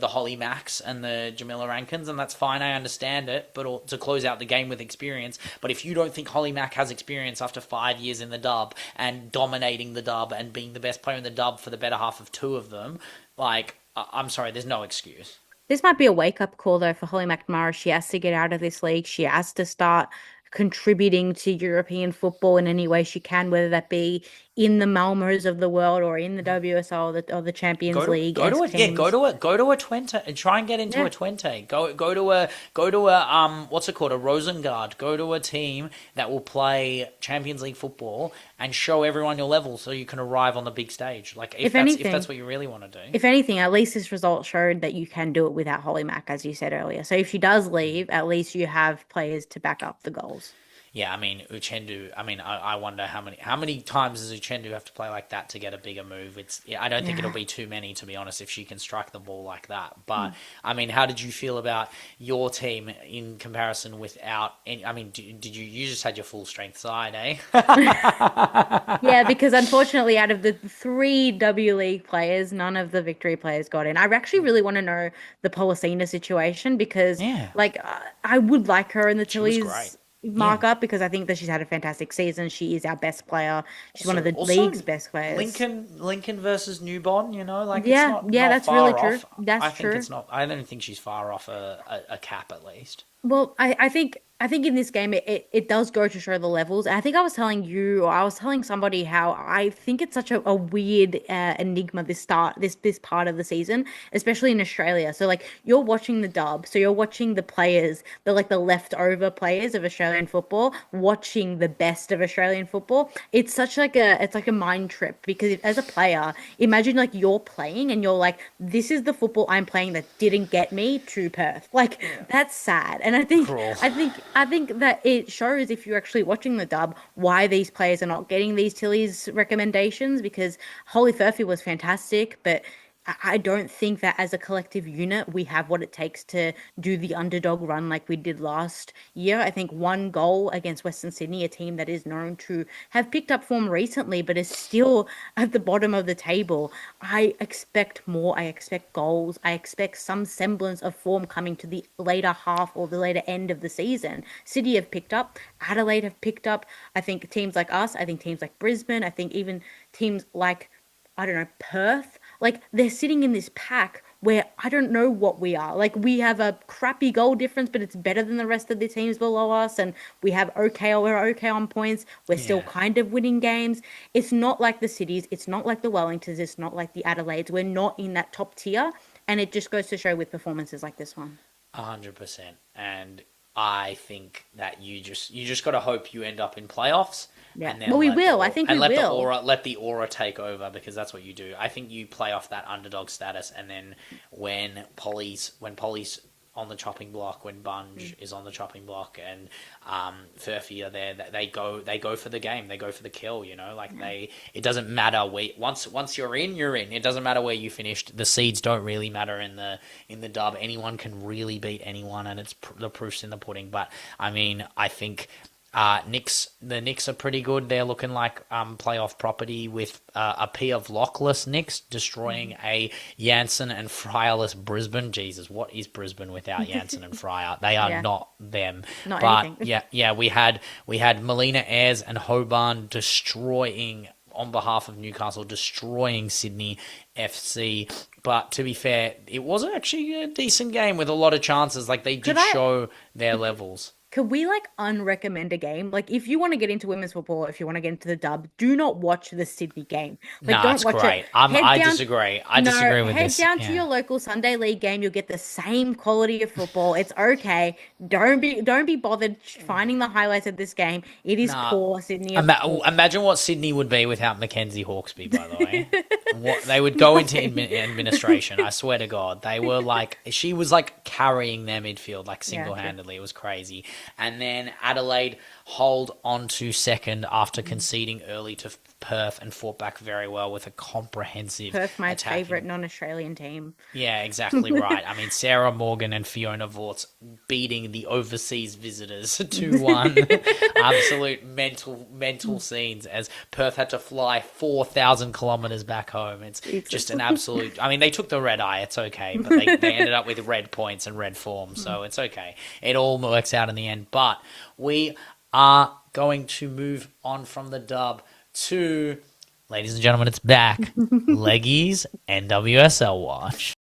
Holly Macks and the Jamila Rankins, and that's fine. I understand it, but to close out the game with experience. But if you don't think Holly Mack has experience after 5 years in the dub and dominating the dub and being the best player in the dub for the better half of 2 of them, like, I'm sorry, there's no excuse. This might be a wake-up call, though, for Holly McNamara. She has to get out of this league. She has to start contributing to European football in any way she can, whether that be in the Malmös of the world or in the WSL or the Champions League. Go to a Twente and try and get into a Twente. Go to a what's it called, a Rosengard. Go to a team that will play Champions League football and show everyone your level so you can arrive on the big stage. Like if that's what you really want to do. If anything, at least this result showed that you can do it without Holly Mack, as you said earlier. So if she does leave, at least you have players to back up the goals. Yeah, I mean, Uchendu, I wonder how many times does Uchendu have to play like that to get a bigger move? I don't think it'll be too many, to be honest, if she can strike the ball like that. But, I mean, how did you feel about your team in comparison without any, I mean, did you just had your full strength side, eh? Yeah, because unfortunately, out of the 3 W League players, none of the Victory players got in. I actually really want to know the Policina situation because, I would like her in the Tillies markup because I think that she's had a fantastic season. She is our best player. She's one of the league's best players. Lincoln versus Newbon, it's not that's far really off. true. That's true. Think it's not. I don't think she's far off a cap at least. Well, I think in this game it does go to show the levels. I think I was telling you or I was telling somebody how I think it's such a weird enigma this part of the season, especially in Australia. So like you're watching the dub, so you're watching the players, the leftover players of Australian football, watching the best of Australian football. It's such like a mind trip because as a player, imagine like you're playing and you're like, this is the football I'm playing that didn't get me to Perth. Like that's sad. And I think that it shows if you're actually watching the dub why these players are not getting these Tilly's recommendations because Holly Furphy was fantastic, but I don't think that as a collective unit we have what it takes to do the underdog run like we did last year. I think 1 goal against Western Sydney, a team that is known to have picked up form recently but is still at the bottom of the table. I expect more. I expect goals. I expect some semblance of form coming to the later half or the later end of the season. City have picked up. Adelaide have picked up. I think teams like us, I think teams like Brisbane, I think even teams like, I don't know, Perth, like they're sitting in this pack where I don't know what we are. Like we have a crappy goal difference, but it's better than the rest of the teams below us. And we're okay on points. We're still kind of winning games. It's not like the cities. It's not like the Wellingtons. It's not like the Adelaides. We're not in that top tier. And it just goes to show with performances like this one. 100%. And I think that you just got to hope you end up in playoffs. Yeah. Well, we will. I think we will. Let the aura take over because that's what you do. I think you play off that underdog status, and then when Polly's on the chopping block, when Bunge is on the chopping block, and Furphy are there, they go for the game. They go for the kill. It doesn't matter where once you're in, you're in. It doesn't matter where you finished. The seeds don't really matter in the dub. Anyone can really beat anyone, and the proof's in the pudding. But I mean, I think. The Nix are pretty good. They're looking like playoff property with a P of Vlok-less Nix destroying a Janssen and Fryer-less Brisbane. Jesus, what is Brisbane without Janssen and Fryer? They are not them. Anything. we had Melina Ayres and Hoban destroying on behalf of Newcastle, destroying Sydney FC. But to be fair, it was actually a decent game with a lot of chances. Like they did show their levels. Could we unrecommend a game? Like if you want to get into women's football, if you want to get into the dub, do not watch the Sydney game. Don't watch great. I disagree. I disagree with this. Head down to your local Sunday league game. You'll get the same quality of football. It's okay. Don't be bothered finding the highlights of this game. It is poor Sydney. Imagine what Sydney would be without Mackenzie Hawkesby, by the way. They would go into administration. I swear to God, she was carrying their midfield single-handedly. It was crazy. And then Adelaide hold on to second after conceding early to Perth and fought back very well with a comprehensive Perth, my attacking. favourite non-Australian team. Yeah, exactly right. I mean, Sarah Morgan and Fiona Vorts beating the overseas visitors 2-1. Absolute mental scenes as Perth had to fly 4,000 kilometres back home. It's just an absolute... I mean, they took the red eye. It's okay. But they ended up with red points and red form. So it's okay. It all works out in the end. But we are going to move on from the dub to, ladies and gentlemen, it's back. Leggy's NWSL watch.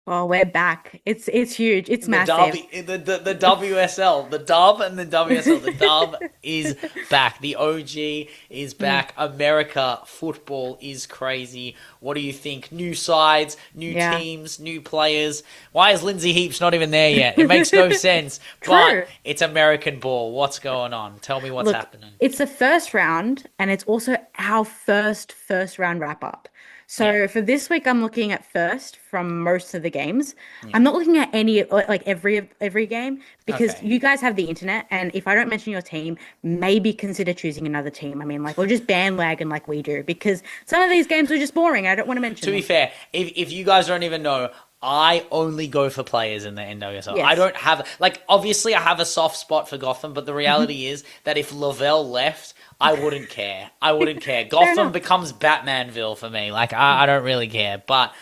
Oh, we're back. It's huge. It's massive. The WSL, the dub and the WSL. The dub is back. The OG is back. America football is crazy. What do you think? New sides, new teams, new players. Why is Lindsay Heaps not even there yet? It makes no sense. But it's American ball. What's going on? Tell me what's happening. It's the first round, and it's also our first round wrap up. So for this week, I'm looking at first from most of the games. I'm not looking at any, like every game, because you guys have the internet, and if I don't mention your team, maybe consider choosing another team. I mean, like, or just bandwagon like we do, because some of these games are just boring. I don't want to mention them. To be fair, if you guys don't even know, I only go for players in the NWSL. Yes. I don't have, like, obviously I have a soft spot for Gotham, but the reality is that if Lavelle left, I wouldn't care. Gotham becomes Batmanville for me. Like, I don't really care. But,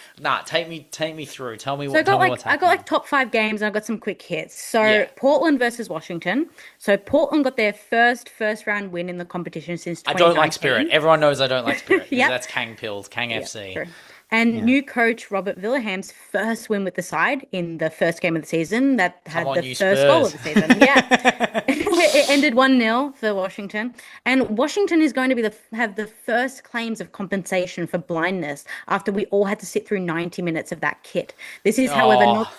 take me through. Tell me what's happening. I got like top 5 games, and I got some quick hits. So Portland versus Washington. So Portland got their first round win in the competition since 2019. I don't like Spirit. Everyone knows I don't like Spirit. Because that's Kang Pills, Kang FC. True. And new coach Robert Villaham's first win with the side in the first game of the season that had the first goal of the season. Yeah. It ended 1-0 for Washington. And Washington is going to have the first claims of compensation for blindness after we all had to sit through 90 minutes of that kit. This is, however, not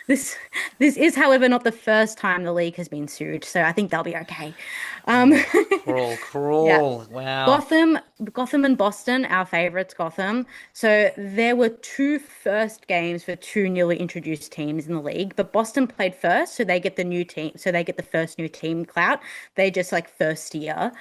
this is, however, not the first time the league has been sued. So I think they'll be okay. Cruel. Yeah. Wow. Gotham and Boston, our favourites, Gotham. So there were 2 first games for 2 newly introduced teams in the league, but Boston played first, so they get the new team. So they get the first new team clout. They just like first year.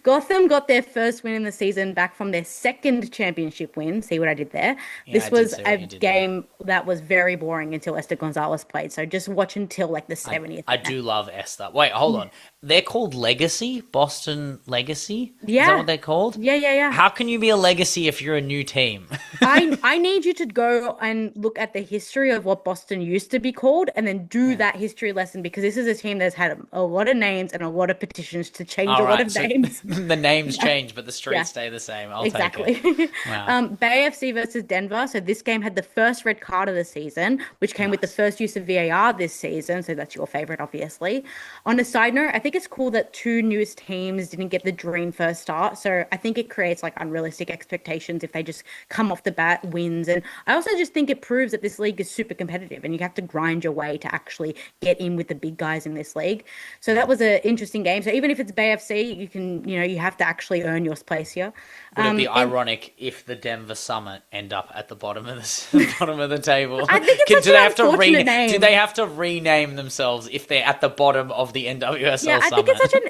Gotham got their first win in the season back from their second championship win. See what I did there? This was a game that was very boring until Esther Gonzalez played. So just watch until like the 70th. I do love Esther. Wait, hold on. They're called Legacy? Boston Legacy? Yeah. Is that what they're called? Yeah. How can you be a Legacy if you're a new team? I need you to go and look at the history of what Boston used to be called and then do that history lesson, because this is a team that's had a lot of names and a lot of petitions to change lot of names. The names change, but the streets stay the same. I'll take it. Wow. Bay FC versus Denver. So this game had the first red card of the season, which came with the first use of VAR this season. So that's your favorite, obviously. On a side note, I think it's cool that 2 newest teams didn't get the dream first start. So I think it creates like unrealistic expectations if they just come off the bat wins. And I also just think it proves that this league is super competitive and you have to grind your way to actually get in with the big guys in this league. So that was an interesting game. So even if it's Bay FC, you have to actually earn your place here. Would it be ironic if the Denver Summit end up at the bottom of the table? I think it's such an unfortunate name. Do they have to rename themselves if they're at the bottom of the NWSL Summit?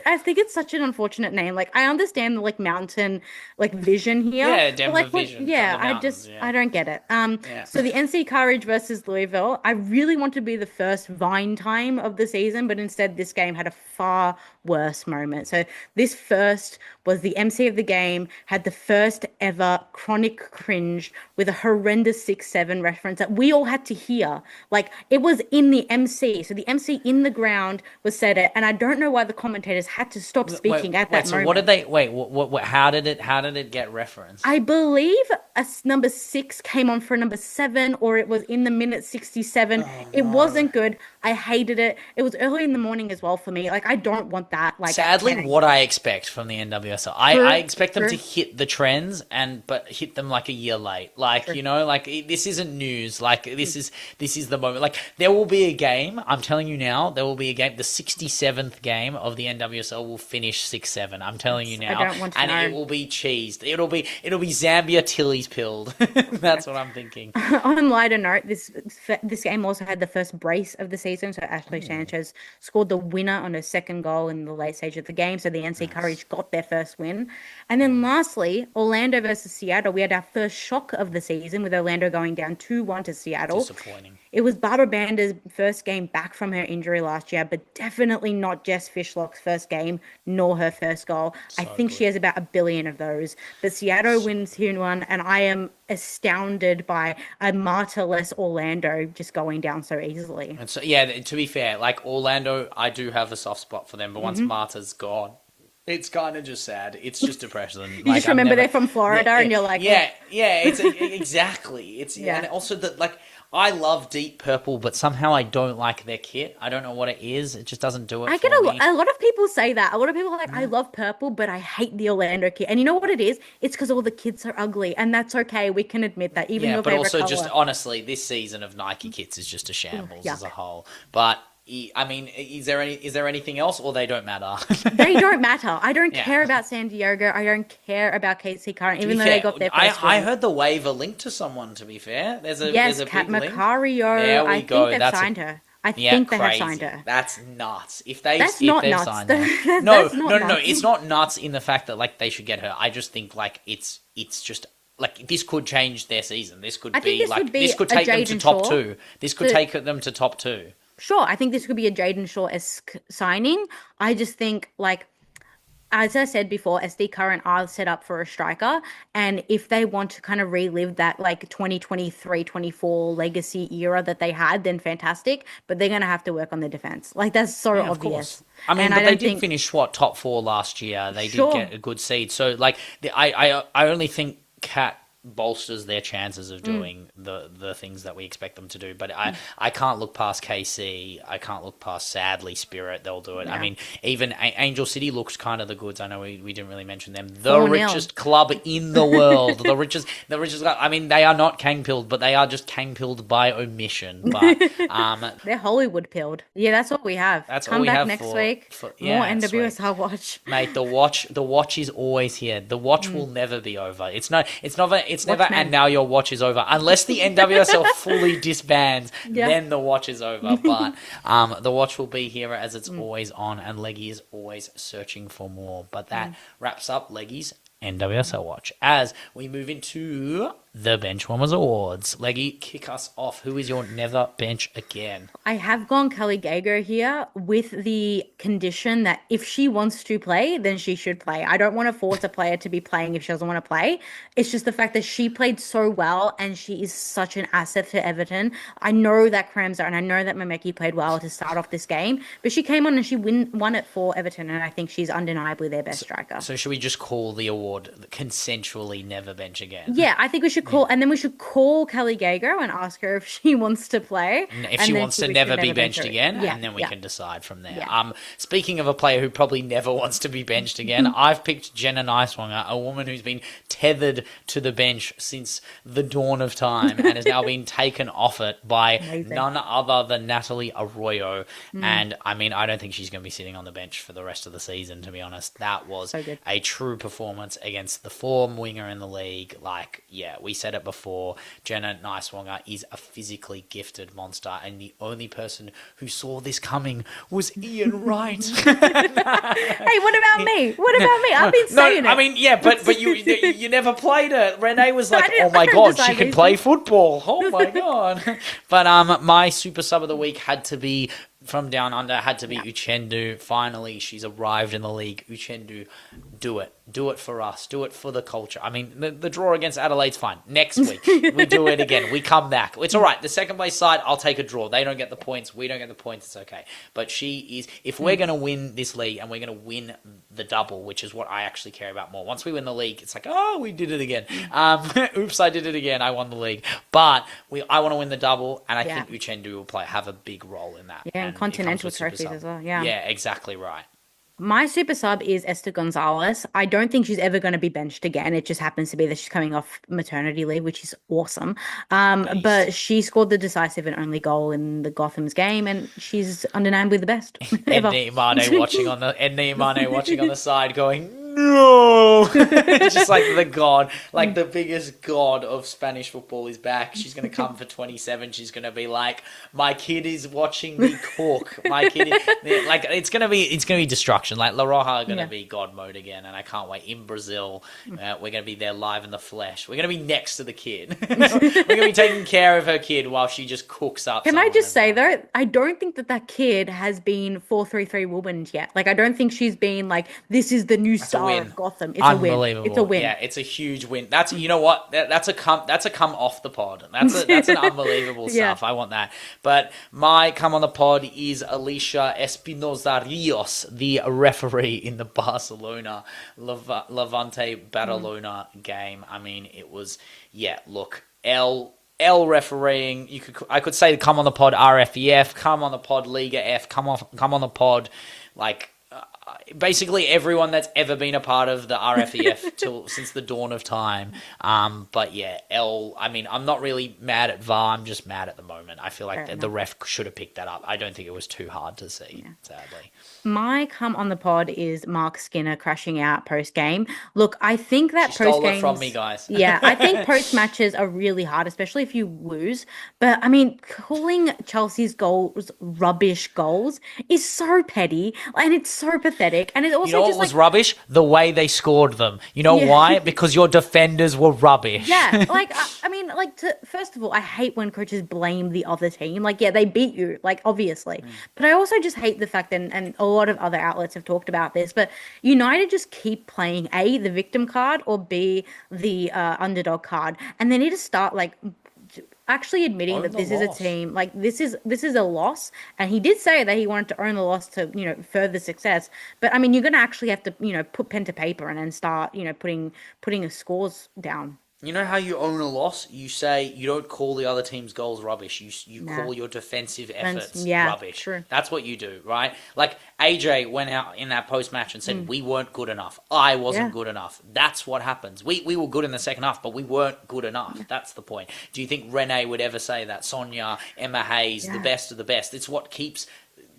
I think it's such an unfortunate name. Like, I understand the like mountain like vision here. Yeah, Denver Vision. I don't get it. So the NC Courage versus Louisville. I really want to be the first Vine time of the season, but instead this game had a far worse moment. So this first was the MC of the game, had the first ever chronic cringe with a horrendous 6-7 reference that we all had to hear. Like, it was in the MC. So the MC in the ground was said it, and I don't know why the commentators had to stop speaking at that moment. So what did they how did it get referenced? I believe number 6 came on for number 7, or it was in the minute 67. It wasn't good. I hated it. It was early in the morning as well for me. Like, I don't want that. Like, sadly, what I expect from the NWSL, I expect them to hit the trends, but hit them like a year late. Like, this isn't news. news. Like, this is the moment. Like, there will be a game. I'm telling you now, there will be a game. The 67th game of the NWSL will finish 6-7. I'm telling you now. I don't want to know. It will be cheesed. It'll be Zambia Tilly's pilled. That's what I'm thinking. On a lighter note, this game also had the first brace of the season. So Ashley Sanchez scored the winner on her second goal in the late stage of the game. So the NC Courage got their first win. And then lastly, Orlando versus Seattle. We had our first shock of the season with Orlando going down 2-1 to Seattle. Disappointing. It was Barbara Bander's first game back from her injury last year, but definitely not Jess Fishlock's first game, nor her first goal. I think she has about 1 billion of those. But Seattle wins 2-1, and I am astounded by a martyrless Orlando just going down so easily. And so, yeah, to be fair, like Orlando, I do have a soft spot for them, but once Marta's gone, it's kind of just sad. It's just depressing. You just remember they're from Florida, and you're like, it's exactly. And also that, like, I love deep purple, but somehow I don't like their kit. I don't know what it is. It just doesn't do it. I get a lot of people say that. A lot of people are like, I love purple, but I hate the Orlando kit. And you know what it is? It's because all the kits are ugly, and that's okay. We can admit that. Even your but favorite also color. just honestly, this season of Nike kits is just a shambles as a whole. But I mean, is there anything else, or they don't matter? They don't matter. I don't care about San Diego. I don't care about KC Current, even though they got their first I heard the waiver linked to someone, to be fair. There's a Kat big link. Macario. There we I go. think they've signed her. I think they have signed her. That's nuts. If they've nuts. signed her. No, it's not nuts in the fact that, like, they should get her. I just think, like, it's just, like, this could change their season. This could be this could take them to top 2. This could take them to top 2. Sure, I think this could be a Jaden Shaw-esque signing. I just think, like, as I said before, SD Current are set up for a striker. And if they want to kind of relive that, like, 2023-24 legacy era that they had, then fantastic. But they're going to have to work on the defense. Like, that's so obvious. Of course. I mean, but they did finish, top 4 last year. They did get a good seed. So, like, I only think Kat bolsters their chances of doing the things that we expect them to do. But I can't look past KC. I can't look past, sadly, Spirit. They'll do it. Yeah. I mean, even Angel City looks kind of the goods. I know we didn't really mention them. The richest club in the world. the richest. I mean, they are not Kang-pilled, but they are just Kang-pilled by omission. But they're Hollywood pilled. Yeah, that's what we have. Come back next week. More NWSL watch. Mate, the watch is always here. The watch will never be over. It's never and now your watch is over. Unless the NWSL fully disbands, then the watch is over. But the watch will be here as it's always on, and Leggy is always searching for more. But that wraps up Leggy's NWSL watch. As we move into the Benchwarmers Awards. Leggy, kick us off. Who is your never bench again? I have gone Kelly Gager here with the condition that if she wants to play, then she should play. I don't want to force a player to be playing if she doesn't want to play. It's just the fact that she played so well and she is such an asset for Everton. I know that Kramzer and I know that Mameki played well to start off this game, but she came on and she won it for Everton, and I think she's undeniably their best striker. So should we just call the award consensually never bench again? Yeah, I think we should call, and then we should call Kelly Gager and ask her if she wants to play. If she wants to never be benched again, and then we can decide from there. Yeah. Speaking of a player who probably never wants to be benched again, I've picked Jenna Niswanger, a woman who's been tethered to the bench since the dawn of time and has now been taken off it by none other than Natalie Arroyo. And, I mean, I don't think she's going to be sitting on the bench for the rest of the season, to be honest. That was a true performance against the form winger in the league. Like, yeah, we said it before, Jenna Niswanger is a physically gifted monster, and the only person who saw this coming was Ian Wright. Hey, what about me? What about me? I've been saying it. I mean, yeah, but you never played it. Renee was like, oh my God, she can play football. Oh my God. But my super sub of the week had to be from down under, had to be Uchendu. Finally, she's arrived in the league. Uchendu, do it. Do it for us. Do it for the culture. I mean, the draw against Adelaide's fine. Next week, we do it again. We come back. It's all right. The second place side, I'll take a draw. They don't get the points. We don't get the points. It's okay. But she is, if we're going to win this league and we're going to win the double, which is what I actually care about more. Once we win the league, it's like, oh, we did it again. Oops, I did it again. I won the league. But I want to win the double, and I think Uchendu will have a big role in that. Yeah, and continental trophies as well. Yeah. Yeah, exactly right. My super sub is Esther Gonzalez. I don't think she's ever going to be benched again. It just happens to be that she's coming off maternity leave, which is awesome. Beast. But she scored the decisive and only goal in the Gotham's game, and she's undeniably the best ever. Ed Mane watching on the side going, no! Just like the god, like the biggest god of Spanish football is back. She's going to come for 27. She's going to be like, my kid is watching me cook. My kid is, like, it's going to be destruction. Like, La Roja are going to be god mode again, and I can't wait. In Brazil, we're going to be there live in the flesh. We're going to be next to the kid. We're going to be taking care of her kid while she just cooks up. Can I just say though, I don't think that kid has been 4-3-3 womaned yet. Like, I don't think she's been like, this is the new star of Gotham. It's a win. It's a win. Yeah, it's a huge win. That's, you know what? That's a come off the pod. That's an unbelievable stuff. I want that. But my come on the pod is Alicia Espinoza Rios, the referee in the Barcelona Levante Badalona game. I mean, it was, look, L refereeing. I could say come on the pod RFEF, come on the pod Liga F, come on the pod, like, basically everyone that's ever been a part of the RFEF since the dawn of time. But yeah, I mean, I'm not really mad at VAR. I'm just mad at the moment. I feel like the ref should have picked that up. I don't think it was too hard to see, sadly. My come on the pod is Mark Skinner crashing out post game. Look, I think that post game stole it from me, guys. Yeah, I think post matches are really hard, especially if you lose. But I mean, calling Chelsea's goals rubbish goals is so petty and it's so pathetic. And it also, you know what was rubbish? The way they scored them. You know why? Because your defenders were rubbish. Yeah, like I mean, like, first of all, I hate when coaches blame the other team. Like, yeah, they beat you, like, obviously. But I also just hate the fact, and a lot of other outlets have talked about this, but United just keep playing A, the victim card, or B, the underdog card, and they need to start like actually admitting that this is a team, like, this is a loss. And he did say that he wanted to own the loss to, further success. But I mean, you're gonna actually have to, put pen to paper and then start, putting scores down. You know how you own a loss? You say you don't call the other team's goals rubbish. You call your defensive efforts rubbish. True. That's what you do, right? Like, AJ went out in that post-match and said, we weren't good enough. I wasn't good enough. That's what happens. We were good in the second half, but we weren't good enough. That's the point. Do you think Renee would ever say that? Sonia, Emma Hayes, the best of the best. It's what keeps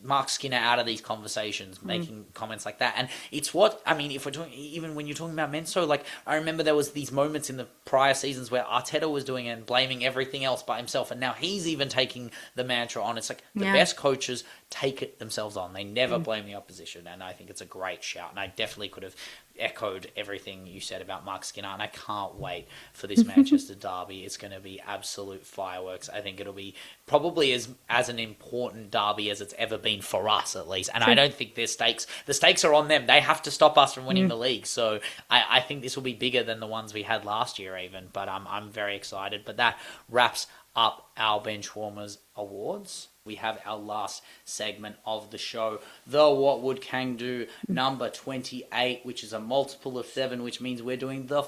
Mark Skinner out of these conversations, making comments like that. And it's what, I mean, if we're talking, even when you're talking about Menso, like, I remember there was these moments in the prior seasons where Arteta was doing it and blaming everything else by himself, and now he's even taking the mantra on. It's like, the best coaches take it themselves on. They never blame the opposition, and I think it's a great shout, and I definitely could have echoed everything you said about Mark Skinner, and I can't wait for this Manchester derby. It's going to be absolute fireworks. I think it'll be probably as an important derby as it's ever been for us, at least. And I don't think the stakes are on them. They have to stop us from winning the league. So I think this will be bigger than the ones we had last year even. But I'm very excited. But that wraps up our Benchwarmers awards. We have our last segment of the show, the What Would Kang Do number 28, which is a multiple of 7, which means we're doing the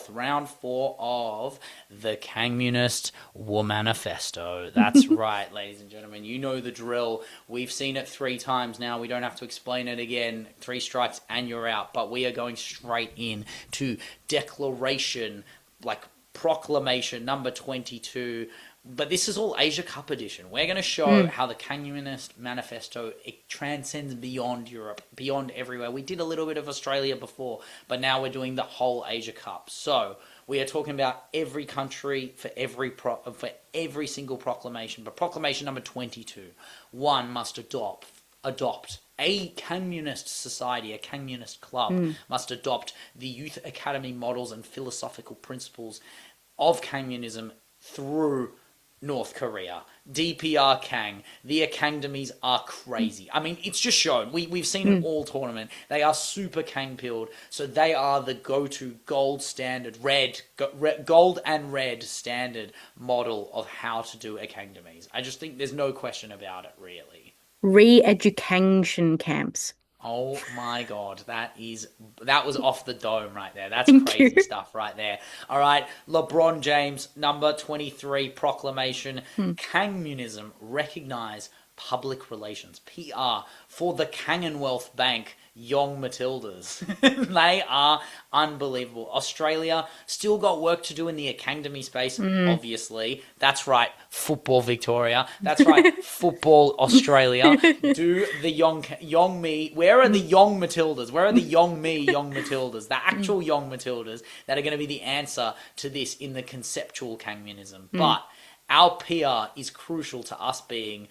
round 4 of the Kangmunist Womanifesto. That's right, ladies and gentlemen. You know the drill. We've seen it 3 times now. We don't have to explain it again. 3 strikes and you're out. But we are going straight in to declaration, like proclamation number 22. But this is all Asia Cup edition. We're going to show how the Kangmunist Manifesto, it transcends beyond Europe, beyond everywhere. We did a little bit of Australia before, but now we're doing the whole Asia Cup. So we are talking about every country for every single proclamation. But proclamation number 22, one must adopt a Kangmunist society, a Kangmunist club must adopt the Youth Academy models and philosophical principles of Kangmunism through North Korea. DPR Kang. The Kangdemies are crazy. I mean, it's just shown. We've seen it all tournament. They are super Kang-pilled. So they are the go-to gold standard, gold and red standard model of how to do a Kangdemies. I just think there's no question about it, really. Re-education camps. Oh my God, that was off the dome right there. That's crazy stuff right there. All right, LeBron James, number 23, proclamation. Kangmunism recognize public relations, PR, for the Commonwealth Bank Young Matildas. They are unbelievable. Australia still got work to do in the academy space, obviously. That's right, Football Victoria. That's right, Football Australia. Do the young me. Where are the young Matildas? Where are the young Matildas? The actual young Matildas that are going to be the answer to this in the conceptual communism. But our PR is crucial to us being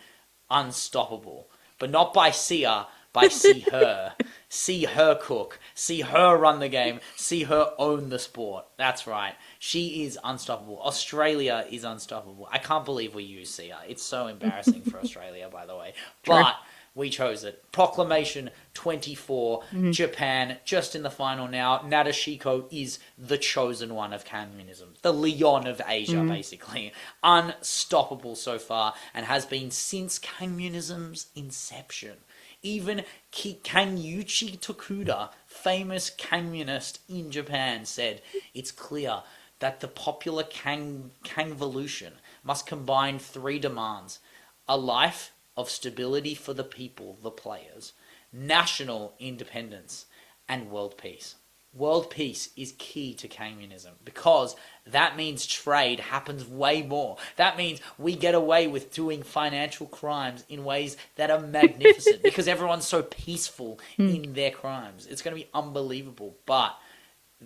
unstoppable. But not by Sia, by see her. See her cook. See her run the game. See her own the sport. That's right. She is unstoppable. Australia is unstoppable. I can't believe we use Sia. It's so embarrassing for Australia, by the way. But we chose it. Proclamation 24. Japan, just in the final now. Nadeshiko is the chosen one of communism. The Leon of Asia, basically. Unstoppable so far, and has been since communism's inception. Even Kanguyuchi Tokuda, famous communist in Japan, said, "It's clear that the popular Kangvolution must combine three demands: a life of stability for the people, the players, national independence, and world peace." World peace is key to communism because that means trade happens way more. That means we get away with doing financial crimes in ways that are magnificent because everyone's so peaceful in their crimes. It's going to be unbelievable. But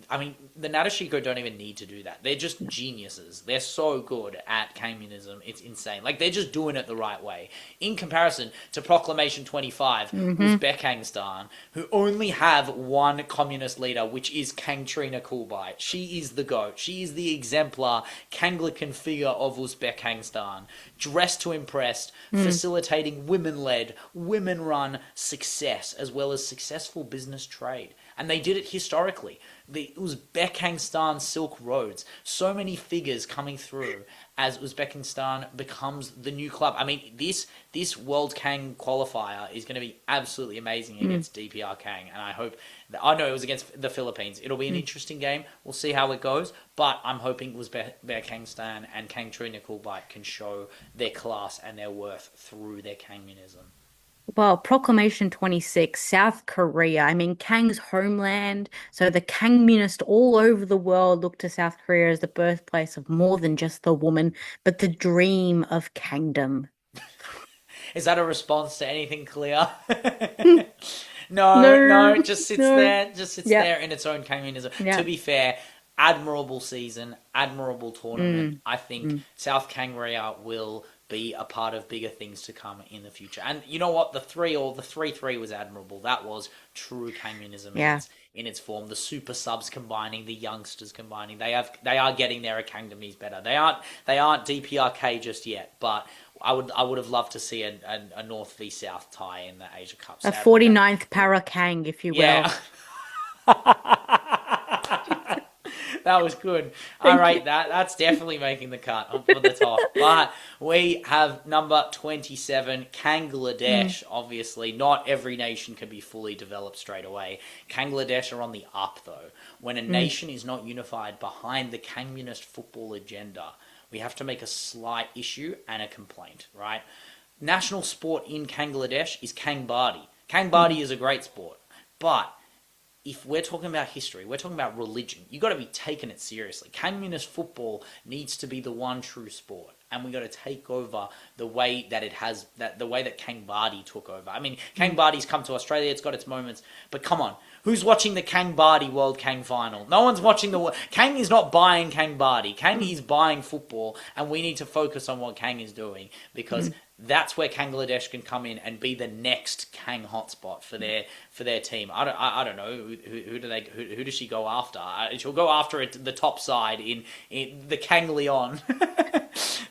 I mean, the Nadeshiko don't even need to do that. They're just geniuses. They're so good at communism. It's insane. Like, they're just doing it the right way. In comparison to Proclamation 25, Uzbekistan, who only have one communist leader, which is Kangtrina Kulbai. She is the GOAT. She is the exemplar Kanglican figure of Uzbekistan. Dressed to impress, facilitating women-led, women-run success, as well as successful business trade. And they did it historically. The Uzbekistan Silk Roads. So many figures coming through as Uzbekistan becomes the new club. I mean, this World Kang qualifier is going to be absolutely amazing against DPR Kang. And I hope... I know it was against the Philippines. It'll be an interesting game. We'll see how it goes. But I'm hoping Uzbekistan and Kangtrina Kulbai can show their class and their worth through their Kangmunism. Well, Proclamation 26, South Korea. I mean, Kang's homeland. So the Kangmunists all over the world look to South Korea as the birthplace of more than just the woman, but the dream of Kangdom. Is that a response to anything clear? No, No, it just sits no. there. Just sits Yep. there in its own communism. Yep. To be fair, admirable season, admirable tournament. I think South Korea will be a part of bigger things to come in the future. And you know what? The 3-3 was admirable. That was true communism in its form. The super subs combining, the youngsters combining. They are getting their academies better. They aren't DPRK just yet, but I would have loved to see a North v South tie in the Asia Cup. A Sadly, 49th Para Kang, if you will. yeah. That was good. All right, that's definitely making the cut for the top. But we have number 27, Bangladesh. Obviously, not every nation can be fully developed straight away. Bangladesh are on the up, though. When a nation is not unified behind the communist football agenda, we have to make a slight issue and a complaint, right? National sport in Bangladesh is Kangbadi. Kangbadi is a great sport, but if we're talking about history, we're talking about religion, you got to be taking it seriously. Communist football needs to be the one true sport, and we got to take over the way that it has, the way that Kangbadi took over. I mean, Kangbadi's come to Australia, it's got its moments, but come on, who's watching the Kangbadi World Kang Final? No one's watching Kang is not buying Kangbadi. Kang is buying football, and we need to focus on what Kang is doing because that's where Bangladesh can come in and be the next Kang hotspot for their team. I don't know who does she go after? She'll go after the top side in the Kang Leon,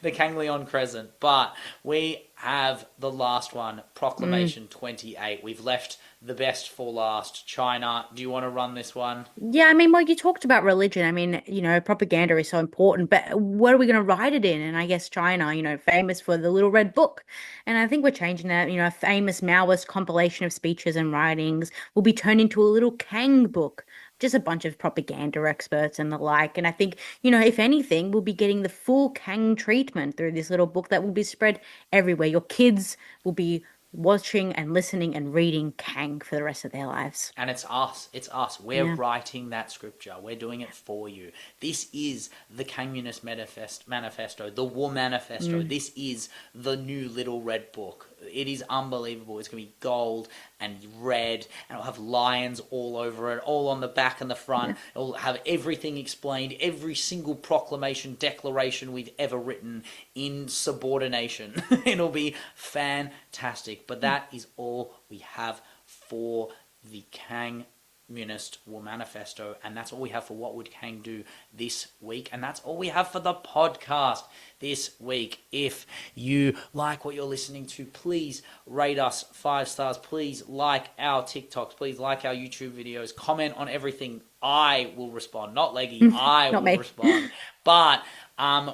the Kang Leon Crescent. But we have the last one, Proclamation 28. We've left the best for last. China, do you want to run this one? Yeah, I mean, well, you talked about religion. I mean, you know, propaganda is so important, but what are we going to write it in? And I guess China, you know, famous for the Little Red Book. And I think we're changing that. You know, a famous Maoist compilation of speeches and writings will be turned into a little Kang book just a bunch of propaganda experts and the like. And I think, you know, if anything, we'll be getting the full Kang treatment through this little book that will be spread everywhere. Your kids will be watching and listening and reading Kang for the rest of their lives. And it's us. It's us. We're writing that scripture. We're doing it for you. This is the Kangmunist Manifesto, the War Manifesto. This is the new little red book. It is unbelievable. It's going to be gold and red, and it'll have lions all over it, all on the back and the front. It'll have everything explained, every single proclamation, declaration we've ever written in subordination. It'll be fantastic. But that is all we have for the Kangmunist Womanifesto, and that's all we have for What Would Kang Do this week, and that's all we have for the podcast this week. If you like what you're listening to, please rate us 5 stars. Please like our TikToks. Please like our YouTube videos. Comment on everything. I will respond. Not Leggy. I will respond. But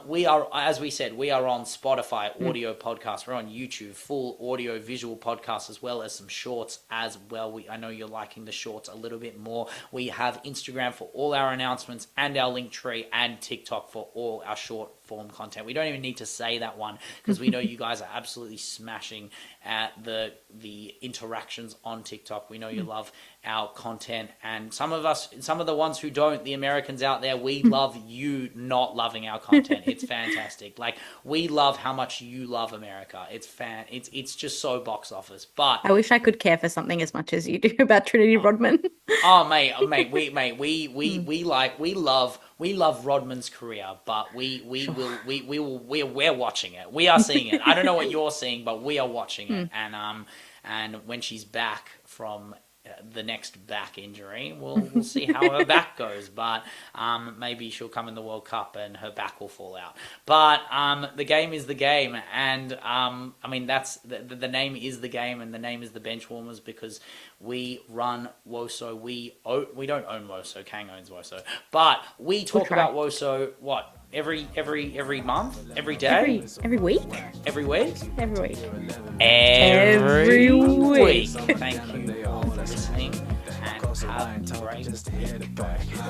we are, as we said, we are on Spotify, audio podcasts. We're on YouTube, full audio visual podcasts, as well as some shorts as well. I know you're liking the shorts a little bit more. We have Instagram for all our announcements and our link tree, and TikTok for all our short form content. We don't even need to say that one because we know you guys are absolutely smashing at the interactions on TikTok. We know you love our content, and some of the ones who don't, the Americans out there, we love you not loving our content. It's fantastic. Like, we love how much you love America. It's just so box office. But I wish I could care for something as much as you do about Trinity Rodman. We love Rodman's career, but we're watching it. We are seeing it. I don't know what you're seeing, but we are watching it. And when she's back from the next back injury, we'll see how her back goes. But maybe she'll come in the World Cup and her back will fall out. But the game is the game, and I mean, that's the name is the game, and the name is the Benchwarmers because we run Woso. We don't own Woso. Kang owns Woso, but we talk about Woso every month, every day, every week, every week, every week, every week. Thank you all for listening, and have a great week.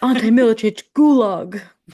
Ante Milicic Gulag.